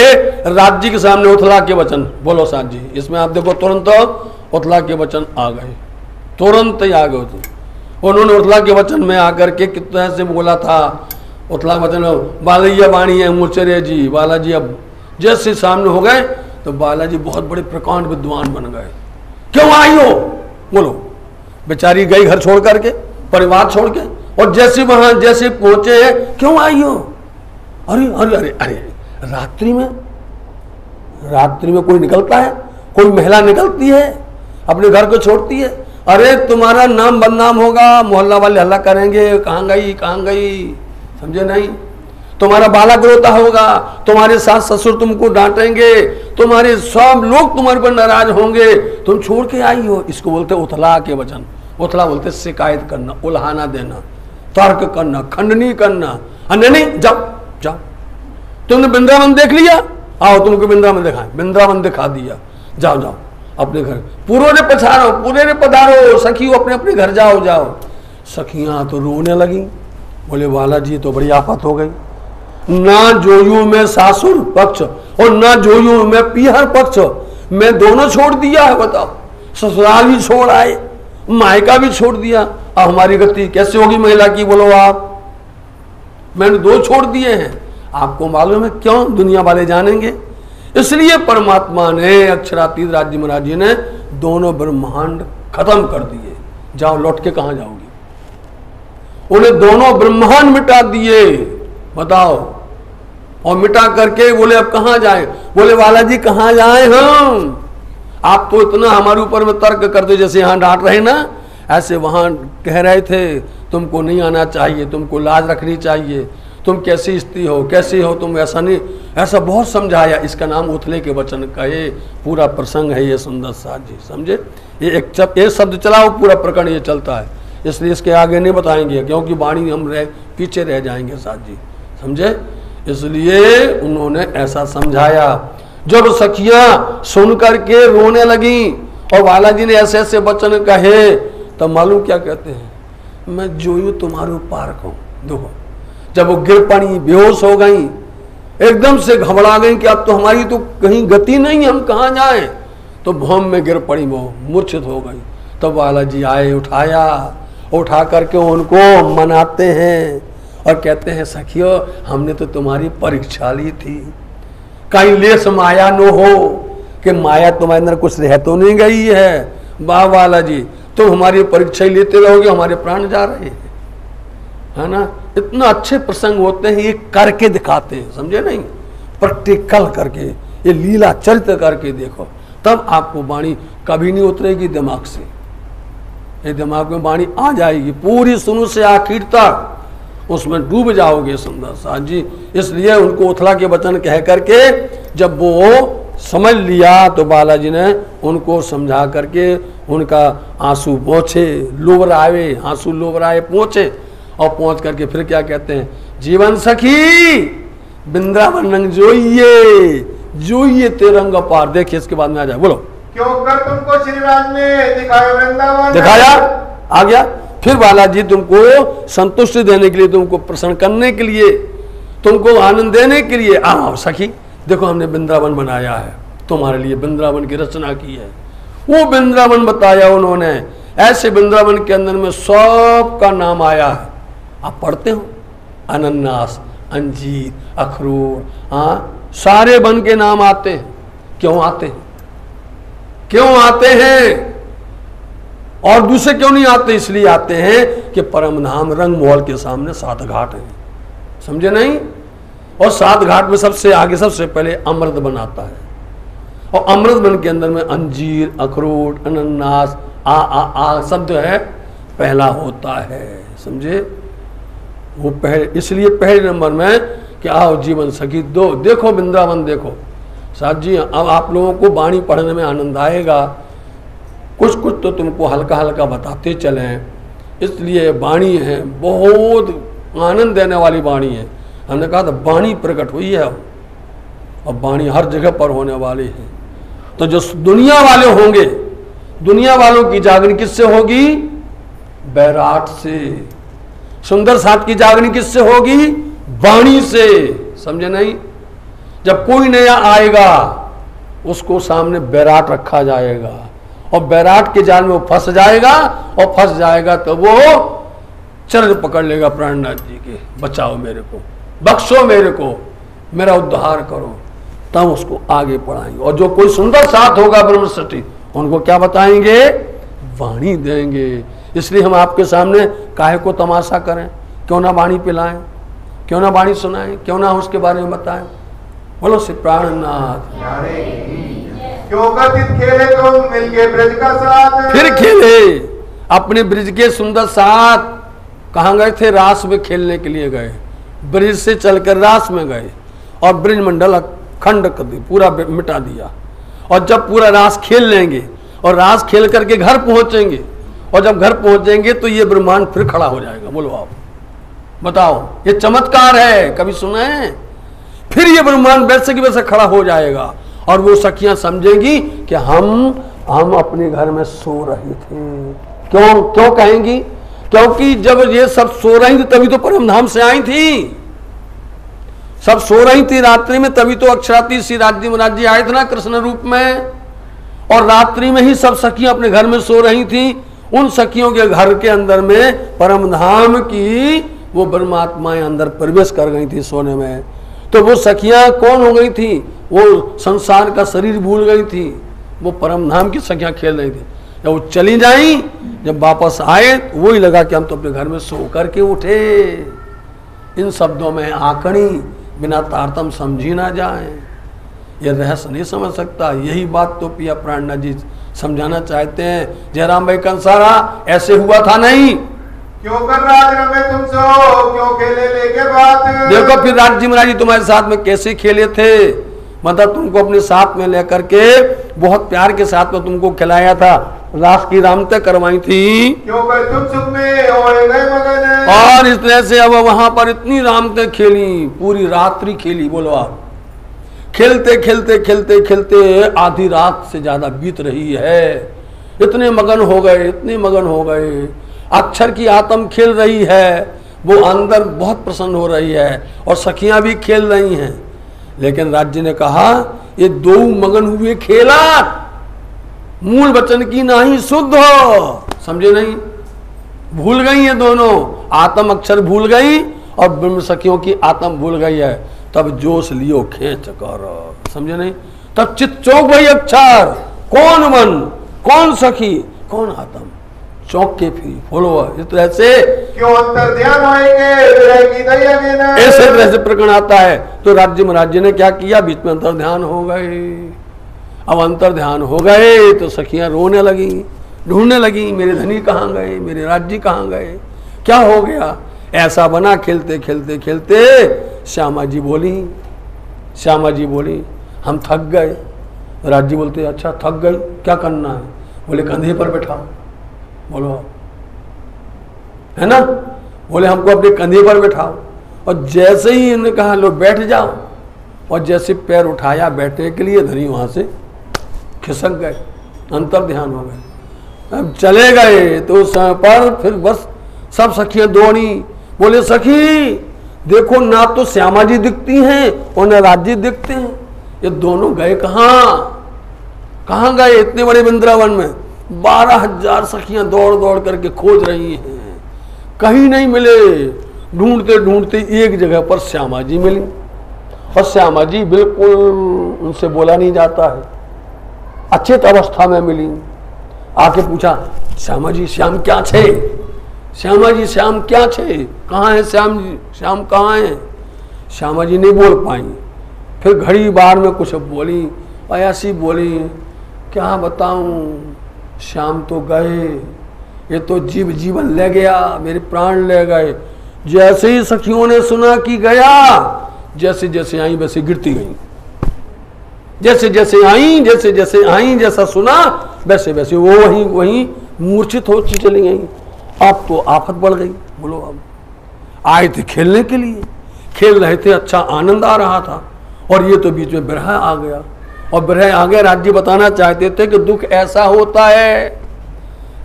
राज्य के सामने उथला के वचन, बोलो साथ जी, इसमें आप देखो तुरंत उथला के वचन आ गए, तुरंत ही आ गए। उन्होंने उथला के वचन में आकर के कितना से बोला था, उथला वचन बालैया वाणी है मुचरे जी, बालाजी अब जैसे सामने हो गए तो बालाजी बहुत बड़े प्रकांड विद्वान बन गए। क्यों आई हो? बोलो। बेचारी गई घर छोड़ करके, परिवार छोड़ के, और जैसे वहां जैसे पहुंचे, क्यों आई हो? अरे अरे अरे अरे, रात्रि में कोई निकलता है, कोई महिला निकलती है, अपने घर को छोड़ती है, अरे तुम्हारा नाम बदनाम होगा, मोहल्ला वाले हल्ला करेंगे, कहाँ गई कहाँ गई, समझे नहीं? तुम्हारा बाला रोता होगा, तुम्हारे सास ससुर तुमको डांटेंगे, तुम्हारे सब लोग तुम्हारे पर नाराज होंगे, तुम छोड़ के आई हो। इसको बोलते उथला के वचन। उथला बोलते शिकायत करना, उल्हाना देना, तर्क करना, खंडनी करना। नहीं, जाओ जाओ, तुमने वृंदावन देख लिया, आओ तुमको वृंदावन दिखाए, वृंदावन दिखा दिया, जाओ जाओ अपने घर। पूरे ने पछाड़ो, पूरे ने पधारो, सखी अपने अपने घर जाओ जाओ। सखियां तो रोने लगी, बोले बालाजी तो बड़ी आफत हो गई, ना जोयू में सासुर पक्ष और ना जोयू में पीहर पक्ष, मैं दोनों छोड़ दिया है। बताओ, ससुराल भी छोड़ आए, मायका भी छोड़ दिया, अब हमारी गति कैसे होगी महिला की? बोलो आप, मैंने दो छोड़ दिए हैं। आपको मालूम है क्यों? दुनिया वाले जानेंगे, इसलिए परमात्मा ने अक्षरातीत राज्य महाराज जी ने दोनों ब्रह्मांड खत्म कर दिए। जाओ, लौट के कहां जाओगी? उन्हें दोनों ब्रह्मांड मिटा दिए। बताओ, और मिटा करके बोले अब कहां जाए? बोले बालाजी कहां जाए हम? आप तो इतना हमारे ऊपर में तर्क करते, जैसे यहां डांट रहे ना, ऐसे वहां कह रहे थे तुमको नहीं आना चाहिए, तुमको लाज रखनी चाहिए, तुम कैसी स्त्री हो, कैसी हो तुम, ऐसा नहीं, ऐसा बहुत समझाया। इसका नाम उथले के वचन का ये पूरा प्रसंग है, ये सुंदर साथ जी, समझे? ये एक शब्द चलाओ, पूरा प्रकरण ये चलता है। इसलिए इसके आगे नहीं बताएंगे, क्योंकि वाणी हम पीछे रह जाएंगे साथ जी, समझे। इसलिए उन्होंने ऐसा समझाया। जब सखियां सुन करके रोने लगी और बालाजी ने ऐसे ऐसे वचन कहे, तब मालूम क्या कहते हैं, मैं जोयू तुम्हारे पार कहूं। देखो, जब वो गिर पड़ी, बेहोश हो गई, एकदम से घबरा गई कि अब तो हमारी तो कहीं गति नहीं, हम कहाँ जाएं, तो भौम में गिर पड़ी, वो मूर्छित हो गई। तब बालाजी आए, उठा करके उनको मनाते हैं और कहते हैं, सखियो हमने तो तुम्हारी परीक्षा ली थी, कहीं लेस माया न हो कि माया तुम्हारे अंदर कुछ रह तो नहीं गई है। वाह बालाजी, तुम हमारी परीक्षा ही लेते रहोगे, हमारे प्राण जा रहे हैं, है ना। इतना अच्छे प्रसंग होते हैं, ये करके दिखाते हैं, समझे नहीं, प्रैक्टिकल करके, ये लीला चरित्र करके देखो, तब आपको वाणी कभी नहीं उतरेगी दिमाग से। ये दिमाग में वाणी आ जाएगी, पूरी शुरू से आखिर तक उसमें डूब जाओगे सुंदर साथ जी। इसलिए उनको उथला के वचन कह करके जब वो समझ लिया, तो बालाजी ने उनको समझा करके उनका आंसू पोंछे, लोबराए, आंसू लोबराए पोंछे, और पहुंच करके फिर क्या कहते हैं, जीवन सखी वृंदावन रंग जोइए तेरंग पार। देखिए इसके बाद में आ जाए, बोलो। क्यों कर तुमको श्री राज ने दिखाया वृंदावन, दिखाया, आ गया। फिर बालाजी तुमको संतुष्टि देने के लिए, तुमको प्रसन्न करने के लिए, तुमको आनंद देने के लिए, आओ सखी देखो हमने वृंदावन बनाया है, तुम्हारे लिए वृंदावन की रचना की है। वो वृंदावन बताया उन्होंने, ऐसे वृंदावन के अंदर में सबका नाम आया है। आप पढ़ते हो, अनन्नास, अंजीर, अखरोट, हाँ, सारे वन के नाम आते हैं। क्यों आते हैं? क्यों आते हैं? और दूसरे क्यों नहीं आते? इसलिए आते हैं कि परम धाम रंग महल के सामने 7 घाट हैं, समझे नहीं। और 7 घाट में सबसे आगे, सबसे पहले अमृत बन आता है, और अमृत बन के अंदर में अंजीर, अखरोट, अनन्नास, आ शब्द है पहला होता है, समझे। वो पहले, इसलिए पहले नंबर में कि आओ जीवन सखी दो, देखो वृंदावन देखो साथ जी। अब आप लोगों को वाणी पढ़ने में आनंद आएगा, कुछ कुछ तो तुमको हल्का हल्का बताते चलें, इसलिए वाणी है बहुत आनंद देने वाली वाणी है। हमने कहा था वाणी प्रकट हुई है, और वाणी हर जगह पर होने वाली है। तो जो दुनिया वाले होंगे, दुनिया वालों की जागरण किससे होगी? बैराट से। सुंदर साथ की जागरण किससे होगी? वाणी से, समझे नहीं। जब कोई नया आएगा उसको सामने बैराट रखा जाएगा, और बैराट के जाल में वो फंस जाएगा, और फंस जाएगा तो वो चरण पकड़ लेगा प्राणनाथ जी के, बचाओ मेरे को, बख्शो मेरे को, मेरा उद्धार करो, तब उसको आगे पढ़ाएंगे। और जो कोई सुंदर साथ होगा ब्रह्मसटी, उनको क्या बताएंगे? वाणी देंगे। इसलिए हम आपके सामने काहे को तमाशा करें, क्यों ना वाणी पिलाएं, क्यों ना वाणी सुनाएं, क्यों ना उसके बारे में बताएं। बोलो श्री प्राणनाथ। क्यों कथित खेले तुम मिलके ब्रज का साथ, फिर खेले अपने ब्रज के सुंदर साथ। कहाँ गए थे? रास में खेलने के लिए गए, ब्रज से चलकर रास में गए, और ब्रज मंडल खंड कर दी, पूरा मिटा दिया। और जब पूरा रास खेल लेंगे, और रास खेल करके घर पहुंचेंगे, और जब घर पहुंचेंगे तो ये ब्रह्मांड फिर खड़ा हो जाएगा। बोलो आप बताओ, ये चमत्कार है, कभी सुना है? फिर ये ब्रह्मांड वैसे की वैसे खड़ा हो जाएगा, और वो सखियां समझेंगी कि हम अपने घर में सो रहे थे। क्यों कहेंगी? क्योंकि जब ये सब सो रही थी तभी तो परम धाम से आई थी, सब सो रही थी रात्रि में, तभी तो अक्षराती श्री राज्य महाराज जी आए थे ना कृष्ण रूप में। और रात्रि में ही सब सखियां अपने घर में सो रही थी। उन सखियों के घर के अंदर में परम धाम की वो ब्रह्मात्माएं अंदर प्रवेश कर गई थी सोने में। तो वो सखियां कौन हो गई थी? वो संसार का शरीर भूल गई थी, वो परम धाम की सखियां खेल रही थी। जब वो चली जाई, जब वापस आए तो वही लगा कि हम तो अपने घर में सो करके उठे। इन शब्दों में आकड़ी बिना तारतम समझी ना जाए, ये रहस्य नहीं समझ सकता। यही बात तो पिया प्राणनाथ जी समझाना चाहते हैं। जयराम भाई कंसारा ऐसे हुआ था नहीं। क्यों कर राज रमे तुम सो, क्यों खेले लेके बात। देखो फिर राज जी महाराज जी तुम्हारे साथ में कैसे खेले थे, मतलब तुमको अपने साथ में लेकर के बहुत प्यार के साथ में तुमको खिलाया था। रास की रामते करवाई थी, क्यों कर सुख सुख में होए गए मगन। और इस तरह से अब वहां पर इतनी रामते खेली, पूरी रात्रि खेली। बोलो आप, खेलते खेलते खेलते खेलते आधी रात से ज्यादा बीत रही है। इतने मगन हो गए, इतने मगन हो गए। अक्षर की आत्म खेल रही है, वो अंदर बहुत प्रसन्न हो रही है, और सखियां भी खेल रही हैं। लेकिन राज्य ने कहा ये दो मगन हुए खेला, मूल वचन की नाही शुद्ध हो। समझे नहीं, भूल गई ये दोनों, आत्म अक्षर भूल गई और ब्रह्म सखियों की आत्म भूल गई है। तब जोश लियो खेच कर, समझे नहीं, तब चित चौक गई अक्षर, कौन मन, कौन सखी, कौन आत्म, चौक के फिर बोलो। इस तरह से क्यों अंतर ध्यान होएंगे, ऐसे तरह से प्रकरण आता है। तो राज्य महाराज ने क्या किया, बीच में अंतर ध्यान हो गए। अब अंतर ध्यान हो गए तो सखियां रोने लगी, ढूंढने लगी, मेरे धनी कहाँ गए, मेरे राज्य कहाँ गए, क्या हो गया। ऐसा बना खेलते खेलते खेलते श्यामा जी बोली, श्यामा जी बोली हम थक गए। राज्य बोलते अच्छा थक गई, क्या करना है। बोले कंधे पर बैठाओ। बोलो है ना, बोले हमको अपने कंधे पर बैठाओ। और जैसे ही इन्होंने कहा लो बैठ जाओ, और जैसे पैर उठाया बैठने के लिए, धनी वहां से खिसक गए, अंतर ध्यान हो गए। अब चले गए तो उस पर फिर बस सब सखियां दौड़ी। बोले सखी देखो, ना तो श्यामा जी दिखती हैं और न राज्य दिखते हैं, ये दोनों गए कहाँ, कहाँ गए। इतने बड़े वृंदावन में 12,000 सखियां दौड़ दौड़ करके खोज रही हैं, कहीं नहीं मिले। ढूंढते ढूंढते एक जगह पर श्यामा जी मिली, और श्यामा जी बिल्कुल उनसे बोला नहीं जाता है, अचेत अवस्था में मिली। आके पूछा श्यामा जी श्याम क्या छे, श्यामा जी श्याम क्या छे, कहाँ है श्याम जी, श्याम कहाँ है। श्यामा जी नहीं बोल पाई। फिर घड़ी बार में कुछ बोली, ऐसी बोली क्या बताऊं, श्याम तो गए, ये तो जीव जीवन ले गया, मेरे प्राण ले गए। जैसे ही सखियों ने सुना कि गया, जैसे जैसे आई वैसे गिरती गई, जैसे जैसे आई, जैसे जैसे आई, जैसा सुना वैसे वैसे वो वहीं वहीं मूर्छित हो चली गई। अब तो आफत बढ़ गई। बोलो अब आए थे खेलने के लिए, खेल रहे थे, अच्छा आनंद आ रहा था, और ये तो बीच में बिरह आ गया। और बिरह आ गया, राज्य बताना चाहते थे कि दुख ऐसा होता है,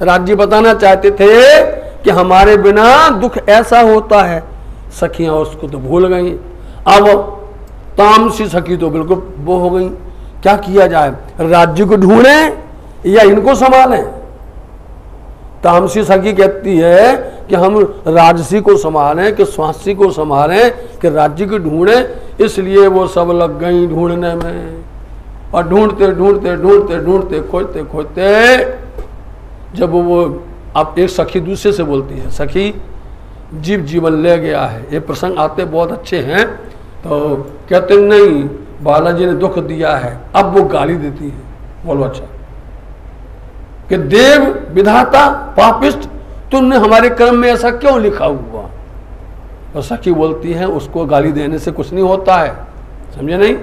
राज्य बताना चाहते थे कि हमारे बिना दुख ऐसा होता है। सखियां उसको तो भूल गई। अब तामसी सखी तो बिल्कुल वो हो गई, क्या किया जाए, राज्य को ढूंढे या इनको संभालें। तामसी सखी कहती है कि हम राजसी को संभालें कि स्वासी को संभालें कि राज्य को ढूंढें। इसलिए वो सब लग गई ढूंढने में, और ढूंढते ढूंढते ढूंढते ढूंढते खोजते खोजते जब वो अब एक सखी दूसरे से बोलती है, सखी जीव जीवन ले गया है। ये प्रसंग आते बहुत अच्छे हैं। तो कहते नहीं, बालाजी ने दुख दिया है। अब वो गाली देती है। बोलो अच्छा कि देव विधाता पापिष्ट, तुमने हमारे कर्म में ऐसा क्यों लिखा हुआ। तो सखी बोलती है उसको गाली देने से कुछ नहीं होता है, समझे नहीं,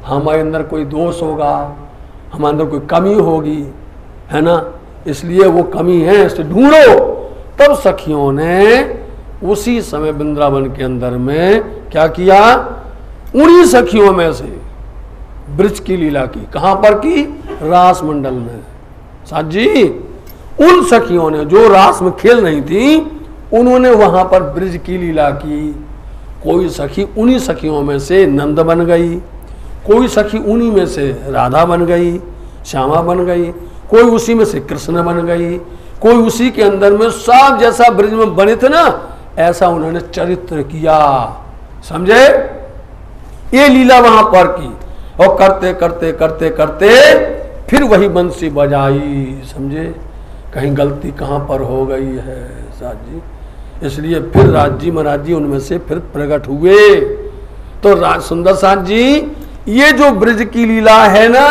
हमारे अंदर कोई दोष होगा, हमारे अंदर कोई कमी होगी, है ना, इसलिए वो कमी है, इसे ढूंढो। तब सखियों ने उसी समय वृंदावन के अंदर में क्या किया, उन्हीं सखियों में से ब्रज की लीला की। कहां पर की, रास मंडल में। साथ जी उन सखियों ने जो रास में खेल रही थी, उन्होंने वहां पर ब्रज की लीला की। कोई सखी उन्हीं सखियों में से नंद बन गई, कोई सखी उन्हीं में से राधा बन गई, श्यामा बन गई, कोई उसी में से कृष्ण बन गई, कोई उसी के अंदर में सब जैसा ब्रज में बने थे ना, ऐसा उन्होंने चरित्र किया। समझे, ये लीला वहां पर की। और करते करते करते करते फिर वही बंसी बजाई। समझे, कहीं गलती कहां पर हो गई है साथ जी। इसलिए फिर राजी महाराज जी उनमें से फिर प्रकट हुए। तो सुंदर साथ जी, ये जो ब्रज की लीला है ना,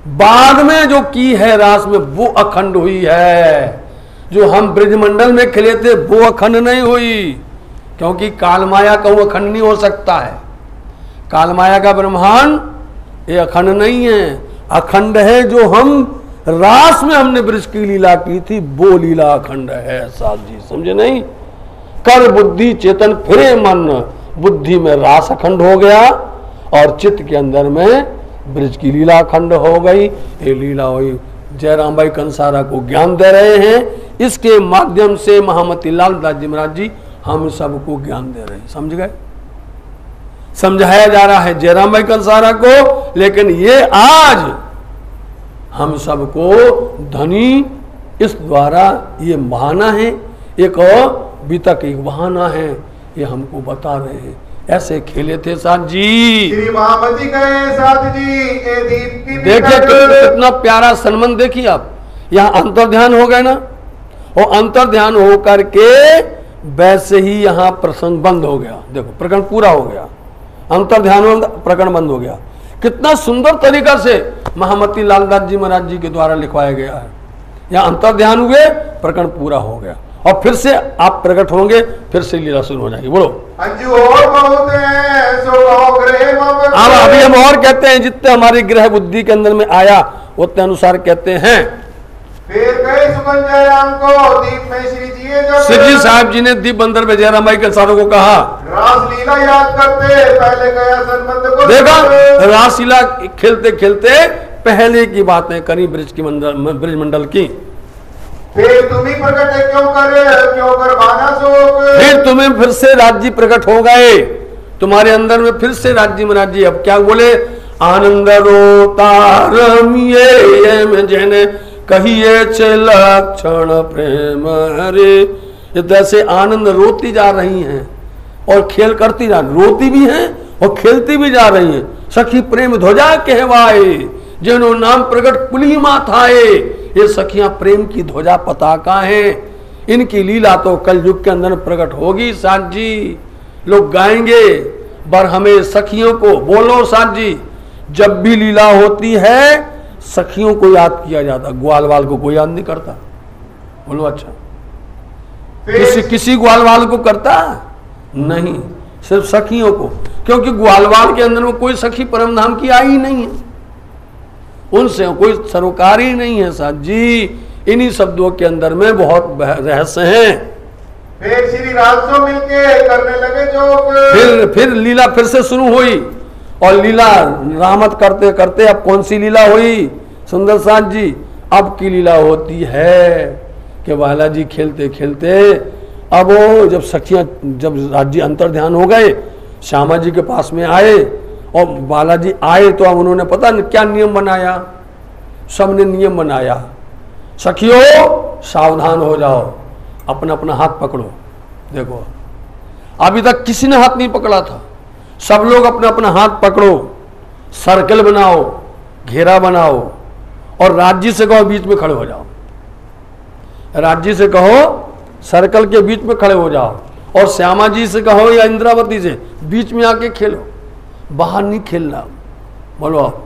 बाद में जो की है रास में, वो अखंड हुई है। जो हम ब्रजमंडल में खेले थे वो अखंड नहीं हुई, क्योंकि कालमाया का वो अखंड नहीं हो सकता है। कालमाया का ब्रह्मांड ये अखंड नहीं है। अखंड है जो हम रास में हमने ब्रज की लीला की थी, वो लीला अखंड है साथ जी, समझे नहीं। कर बुद्धि चेतन फिरे मन, बुद्धि में रास अखंड हो गया और चित्त के अंदर में ब्रज की लीला अखंड हो गई। ये लीला हुई, जयराम भाई कंसारा को ज्ञान दे रहे हैं, इसके माध्यम से महामती लाल दास जी महाराज जी हम सबको ज्ञान दे रहे हैं, समझ गए। समझाया जा रहा है जयराम भाई कंसारा को, लेकिन ये आज हम सबको धनी इस द्वारा ये बहाना है, एक बीतक एक बहाना है, ये हमको बता रहे हैं। ऐसे खेले थे साथ जी, श्री महामती गए साथ जी, ए दीप की देखिए कितना प्यारा सन्मान। देखिए आप यहाँ अंतर ध्यान हो गए ना, और अंतर ध्यान हो करके वैसे ही यहाँ प्रसंग बंद हो गया। देखो प्रकरण पूरा हो गया, अंतर ध्यान हो प्रकरण बंद हो गया। कितना सुंदर तरीका से महामती लाल दास जी महाराज जी के द्वारा लिखवाया गया है। यहाँ अंतर ध्यान हुए, प्रकरण पूरा हो गया, और फिर से आप प्रकट होंगे, फिर से लीला शुरू हो जाएगी। बोलो अंजू और बहुत है सो ग्रह अब अभी हम और कहते हैं, जितने हमारी ग्रह बुद्धि के अंदर में आया उतने अनुसार कहते हैं। फिर गए सुगन जयराम को दीप में श्री जी श्री जी साहब जी ने दीप बंदर में जयराम भाई कंसारों को कहा, रास लीला याद करते पहले गया संबंध को देखा रासलीला खेलते खेलते पहले की बातें करी ब्रज की ब्रज मंडल की। फिर तुम्ही प्रकट क्यों कर बाना शोक, फिर तुम्हें फिर से राज्य प्रकट हो गए, तुम्हारे अंदर में फिर से राज्य महाराज जी अब क्या बोले, आनंद रो तारमिये में जैने कहिए लक्षण प्रेम हरे। ये जैसे आनंद रोती जा रही हैं और खेल करती जा, रोती भी हैं और खेलती भी जा रही हैं। सखी प्रेम ध्वजा कहवाए जिन्हों नाम प्रकट कुली माथाए, ये सखियां प्रेम की ध्वजा पताका है। इनकी लीला तो कल युग के अंदर प्रकट होगी साथ जी, लोग गाएंगे। बर हमें सखियों को बोलो साथ जी, जब भी लीला होती है सखियों को याद किया जाता, ग्वाल वाल को कोई याद नहीं करता। बोलो अच्छा, किसी ग्वाल वाल को करता नहीं, सिर्फ सखियों को, क्योंकि ग्वाल वाल के अंदर में कोई सखी परम धाम की आई नहीं है, उनसे कोई सरोकार ही नहीं है साथ जी। इन्हीं शब्दों के अंदर में बहुत रहस्य हैं। फिर श्री राजसो मिलके करने लगे जो, फिर लीला फिर से शुरू हुई, और लीला रामत करते करते अब कौन सी लीला हुई सुंदर साथ जी, अब की लीला होती है कि बालाजी खेलते खेलते अब वो जब सखियां जब राज्य अंतर ध्यान हो गए, श्यामा जी के पास में आए और बालाजी आए तो अब उन्होंने पता नहीं क्या नियम बनाया, सबने नियम बनाया, सखियों सावधान हो जाओ, अपना अपना हाथ पकड़ो। देखो अभी तक किसी ने हाथ नहीं पकड़ा था, सब लोग अपना अपना हाथ पकड़ो, सर्कल बनाओ, घेरा बनाओ, और राज्य से कहो बीच में खड़े हो जाओ, राज्य से कहो सर्कल के बीच में खड़े हो जाओ, और श्यामा जी से कहो या इंद्रावती से बीच में आके खेलो, बाहर नहीं खेलना। बोलो आप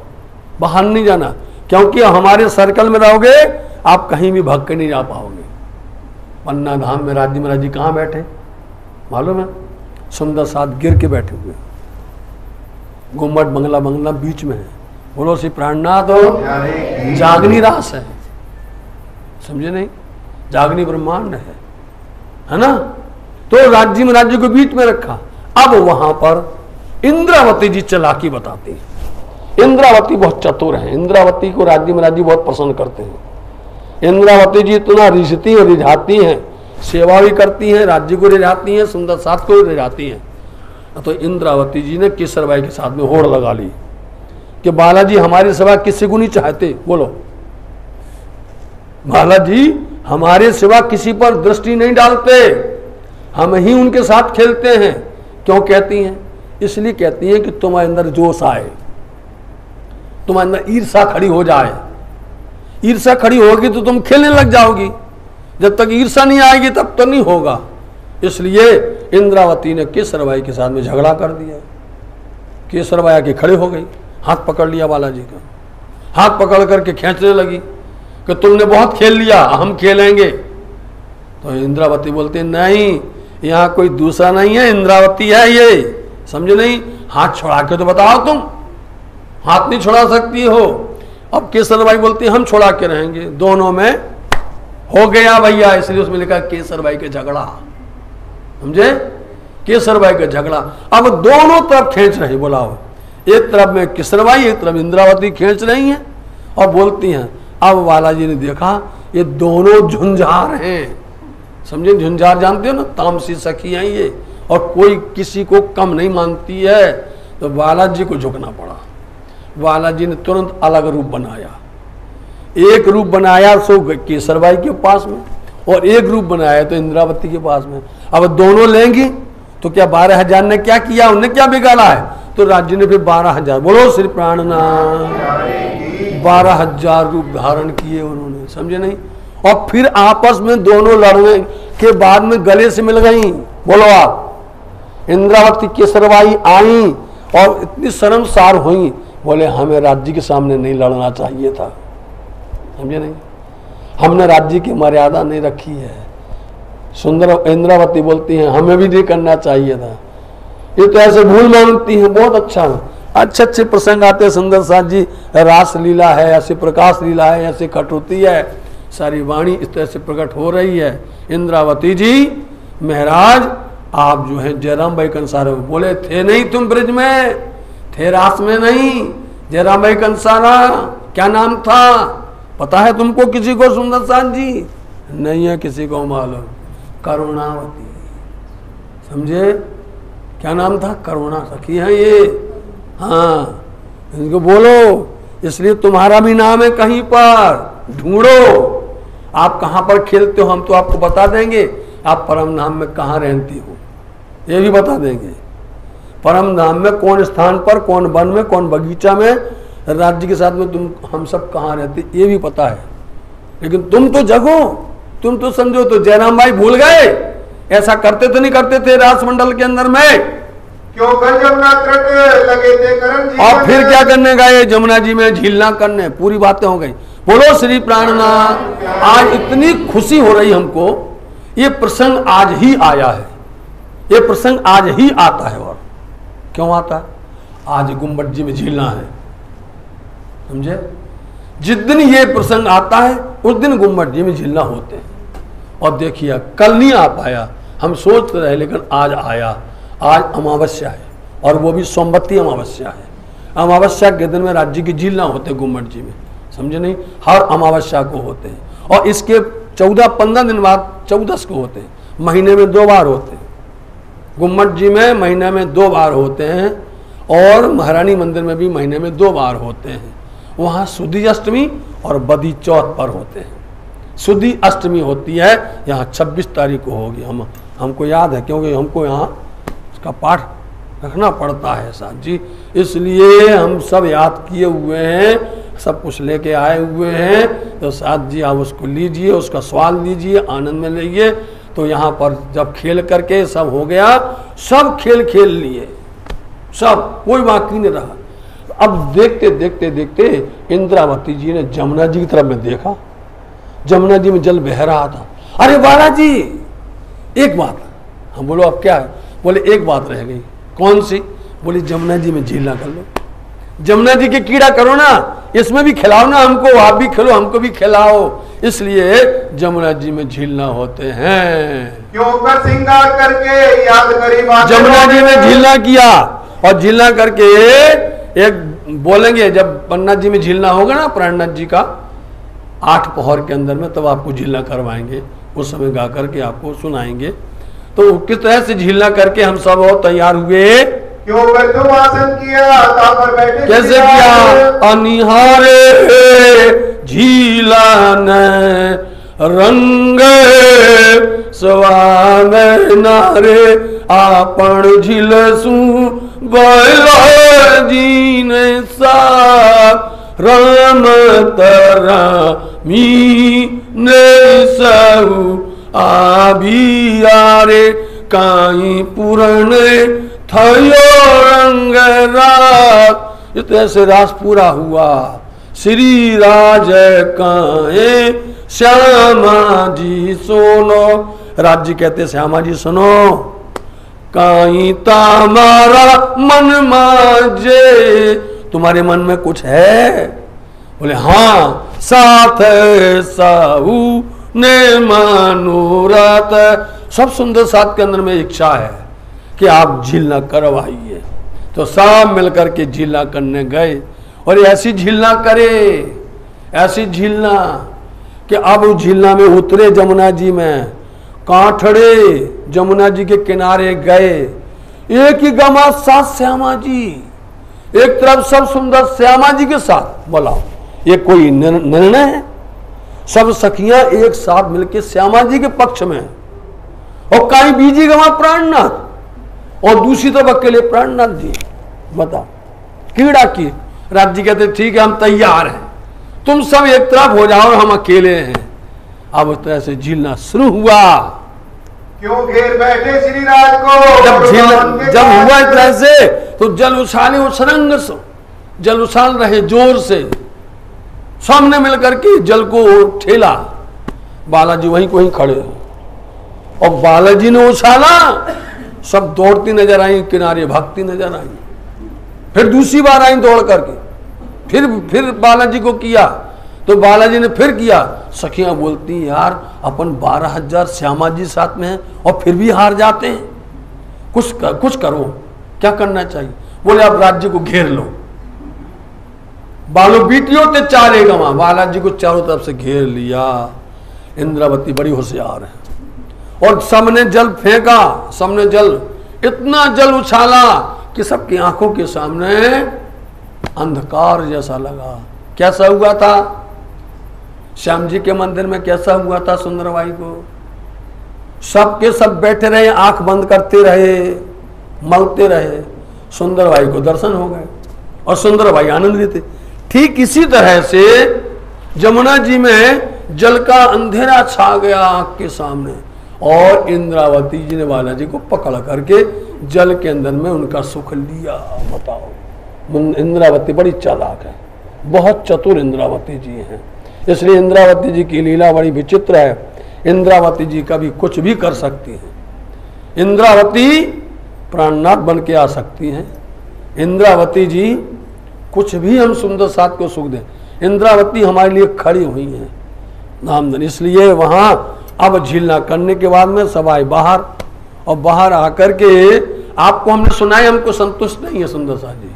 बाहर नहीं जाना, क्योंकि हमारे सर्कल में रहोगे आप कहीं भी भाग के नहीं जा पाओगे। पन्ना धाम में राज्य महाराज जी कहाँ बैठे मालूम है, सुंदर साथ गिर के बैठे हुए, गुम्बद बंगला बंगला बीच में है। बोलो श्री प्राणनाथ हो, जागनी रास है, समझे नहीं, जागनी ब्रह्मांड है ना। तो राज्य महाराज जी को बीच में रखा। अब वहां पर इंद्रावती जी चालाकी बताती है। इंद्रावती बहुत चतुर है, इंद्रावती को राज्य महाराज जी बहुत पसंद करते हैं। इंद्रावती जी इतना रिझती है, रिझाती हैं, सेवा भी करती हैं, राज्य को रिझाती हैं, सुंदर साथ को रिझाती हैं। तो इंद्रावती जी ने केसर बाई के साथ में होड़ लगा ली कि बालाजी हमारी सेवा किसी को नहीं चाहते। बोलो बालाजी हमारे सिवा किसी पर दृष्टि नहीं डालते, हम ही उनके साथ खेलते हैं। क्यों कहती हैं? इसलिए कहती हैं कि तुम्हारे अंदर जोश आए, तुम्हारे अंदर ईर्षा खड़ी हो जाए। ईर्षा खड़ी होगी तो तुम खेलने लग जाओगी, जब तक ईर्षा नहीं आएगी तब तो नहीं होगा। इसलिए इंद्रावती ने केसरबाई के साथ में झगड़ा कर दिया। केसरबाई आके खड़े हो गई, हाथ पकड़ लिया बालाजी का, हाथ पकड़ करके खींचने लगी कि तुमने बहुत खेल लिया, हम खेलेंगे। तो इंद्रावती बोलते नहीं, यहाँ कोई दूसरा नहीं है, इंद्रावती है ये, समझे नहीं। हाथ छुड़ा के तो बताओ, तुम हाथ नहीं छुड़ा सकती हो। अब केसर भाई बोलते हैं हम छोड़ा के रहेंगे, दोनों में हो गया भैया, इसलिए उसमें लिखा केसर भाई के झगड़ा, समझे, केसर भाई का झगड़ा। अब दोनों तरफ खींच रहे, बोलाओ, एक तरफ में केसर भाई, एक तरफ इंद्रावती खींच रही हैं और बोलती हैं। अब बालाजी ने देखा ये दोनों झुंझार हैं, समझे, झुंझार जानते हो ना, तामसी सखी हैं ये, और कोई किसी को कम नहीं मानती है। तो बालाजी को झुकना पड़ा। बालाजी ने तुरंत अलग रूप बनाया, एक रूप बनाया सो केसर भाई के पास में, और एक रूप बनाया तो इंद्रावती के पास में। अब दोनों लेंगी तो क्या 12,000 ने क्या किया, उन्हें क्या बिगाड़ा है, तो राज्य ने फिर 12,000, बोलो श्री प्राणनाथ, 12,000 रूप धारण किए उन्होंने, समझे नहीं। और फिर आपस में दोनों लड़ने के बाद में गले से मिल गई, बोलो आप। इंद्रावती केसरबाई आई और इतनी शर्मसार हुई, बोले हमें राज्य के सामने नहीं लड़ना चाहिए था, समझे नहीं, हमने राज्य की मर्यादा नहीं रखी है। सुंदर इंद्रावती बोलती हैं हमें भी नहीं करना चाहिए था। ये तो ऐसे भूल मानती हैं, बहुत अच्छा, अच्छे अच्छे प्रसंग आते हैं सुंदर साथ जी, रास लीला है, ऐसे प्रकाश लीला है, ऐसे कटौती है, सारी वाणी इस तरह से प्रकट हो रही है। इंद्रावती जी महाराज आप जो है जयराम भाई कंसारा बोले थे नहीं, तुम ब्रिज में थे, रास में नहीं। जयराम भाई कंसारा क्या नाम था पता है तुमको किसी को सुंदर साथ जी? नहीं है किसी को मालूम। करुणावती, समझे, क्या नाम था, करुणा सखी है ये, हाँ, इनको बोलो, इसलिए तुम्हारा भी नाम है कहीं पर, ढूंढो आप कहाँ पर खेलते हो, हम तो आपको बता देंगे आप परम धाम में कहाँ रहती हो, ये भी बता देंगे। परम धाम में कौन स्थान पर, कौन वन में, कौन बगीचा में, राज्य के साथ में तुम हम सब कहाँ रहते, ये भी पता है। लेकिन तुम तो जगो, तुम तो समझो। तो जयराम भाई भूल गए, ऐसा करते तो नहीं करते थे रास मंडल के अंदर में, क्यों कर जमुना तट लगे थे करण जी, और फिर क्या करने गए जमुना जी में झीलना करने, पूरी बातें हो गई। बोलो श्री प्राणनाथ। आज इतनी खुशी हो रही हमको, ये प्रसंग आज ही आया है, ये प्रसंग आज ही आता है। और क्यों आता है? आज गुम्बद जी में झीलना है, समझे, जिस दिन ये प्रसंग आता है उस दिन गुम्बद जी में झीलना होते हैं। और देखिए कल नहीं आ पाया, हम सोचते रहे लेकिन आज आया। आज अमावस्या है और वो भी सोमवती अमावस्या है। अमावस्या के दिन में राज्य की झीलना होते हैं गुम्बद जी में, समझे नहीं, हर अमावस्या को होते हैं। और इसके 14-15 दिन बाद 14 को होते हैं, महीने में 2 बार होते हैं गुम्बद जी में, महीने में 2 बार होते हैं। और महारानी मंदिर में भी महीने में 2 बार होते हैं। वहाँ शुद्धि अष्टमी और बदी चौथ पर होते हैं। शुद्धि अष्टमी होती है यहाँ 26 तारीख को होगी, हमको याद है क्योंकि हमको यहाँ इसका पाठ रखना पड़ता है साथ जी, इसलिए हम सब याद किए हुए हैं, सब कुछ लेके आए हुए हैं। तो साथ जी आप उसको लीजिए, उसका स्वाद लीजिए, आनंद में लीजिए। तो यहाँ पर जब खेल करके सब हो गया, सब खेल खेल लिए, सब कोई बाकी नहीं रहा। अब देखते देखते देखते इंद्रावती जी ने जमुना जी की तरफ में देखा, जमुना जी में जल बह रहा था। अरे बालाजी एक बात, हम बोलो अब क्या है, बोले एक बात रह गई। कौन सी? बोले जमुना जी में झीलना कर लो, जमुना जी के कीड़ा करो ना, इसमें भी खिलाओ ना हमको, आप भी खेलो हमको भी खिलाओ, इसलिए जमुना जी में झीलना होते हैं। क्यों कर श्रृंगार करके याद करी बात, जमुना जी में झीलना किया और झीलना करके एक बोलेंगे, जब पन्ना जी में झीलना होगा ना प्राणनाथ जी का 8 पहर के अंदर में, तब आपको झीलना करवाएंगे, उस समय गा करके आपको सुनाएंगे। तो किस तरह से झीलना करके हम सब और तैयार हुए, क्यों कर तुम आसन किया पर बैठे, कैसे किया? अनिहारे झीलन रंग सवान नारे आपण झीलसू बालाजी ने साथ राम तरामी ने सहु आभियारे काई पूरण थयो रंग रात। इस तरह से रास पूरा हुआ। श्री राज काए श्यामा जी सुनो, राज्य कहते श्यामा जी सुनो, काई तामारा मन माजे, तुम्हारे मन में कुछ है, बोले हाँ, साथ साहू ने मनोरथ। सब सुंदर साथ के अंदर में इच्छा है कि आप झीलना करवाइए। तो सब मिलकर के झीलना करने गए और ऐसी झीलना करे, ऐसी झीलना कि अब झीलना में उतरे जमुना जी में, कांठड़े जमुना जी के किनारे गए। एक ही गमा साथ श्यामा जी, एक तरफ सब सुंदर श्यामा जी के साथ। बोला ये कोई निर्णय है? सब सखियां एक साथ मिलकर श्यामा जी के पक्ष में, और कहीं बीजी गवा प्राणनाथ और दूसरी तरफ अकेले प्राणनाथ जी। बताओ कीड़ा की। राज्य कहते ठीक है हम तैयार हैं, तुम सब एक तरफ हो जाओ और हम अकेले हैं। अब उस तरह से झीलना शुरू हुआ। क्यों घेर बैठे श्री राज को? जब हुआ इस तरह से तो जल उछाले उछरंग से, जल उछाल रहे जोर से, सामने मिलकर के जल को ठेला। बालाजी वहीं को वहीं खड़े और बालाजी ने उछाला, सब दौड़ती नजर आई, किनारे भागती नजर आई। फिर दूसरी बार आई दौड़ करके, फिर बालाजी को किया तो बालाजी ने फिर किया। सखियां बोलती यार अपन 12,000 श्यामा जी साथ में हैं और फिर भी हार जाते हैं, कुछ करो, क्या करना चाहिए? बोले अब राज्य को घेर लो। बालो बीटियों ते चालेगा वहां, बालाजी को चारों तरफ से घेर लिया। इंद्रावती बड़ी होशियार है और सबने जल फेंका, सबने जल, इतना जल उछाला कि सबकी आंखों के सामने अंधकार जैसा लगा। कैसा हुआ था? श्याम जी के मंदिर में कैसा हुआ था सुंदरबाई को? सब के सब बैठे रहे, आंख बंद करते रहे, मलते रहे। सुंदरबाई को दर्शन हो गए और सुंदरबाई आनंदित थे। ठीक इसी तरह से जमुना जी में जल का अंधेरा छा गया आंख के सामने और इंद्रावती जी ने बालाजी को पकड़ करके जल के अंदर में उनका सुख लिया। बताओ, इंद्रावती बड़ी चालाक है, बहुत चतुर इंद्रावती जी हैं। इसलिए इंद्रावती जी की लीला बड़ी विचित्र है। इंद्रावती जी कभी कुछ भी कर सकती हैं। इंद्रावती प्राणनाथ बन के आ सकती हैं। इंद्रावती जी कुछ भी हम सुंदर साथ को सुख दें, इंद्रावती हमारे लिए खड़ी हुई हैं नामधन। इसलिए वहाँ अब झीलना करने के बाद में सब आए बाहर और बाहर आकर के आपको हमने सुनाया, हमको संतुष्ट नहीं है सुंदर साथ जी,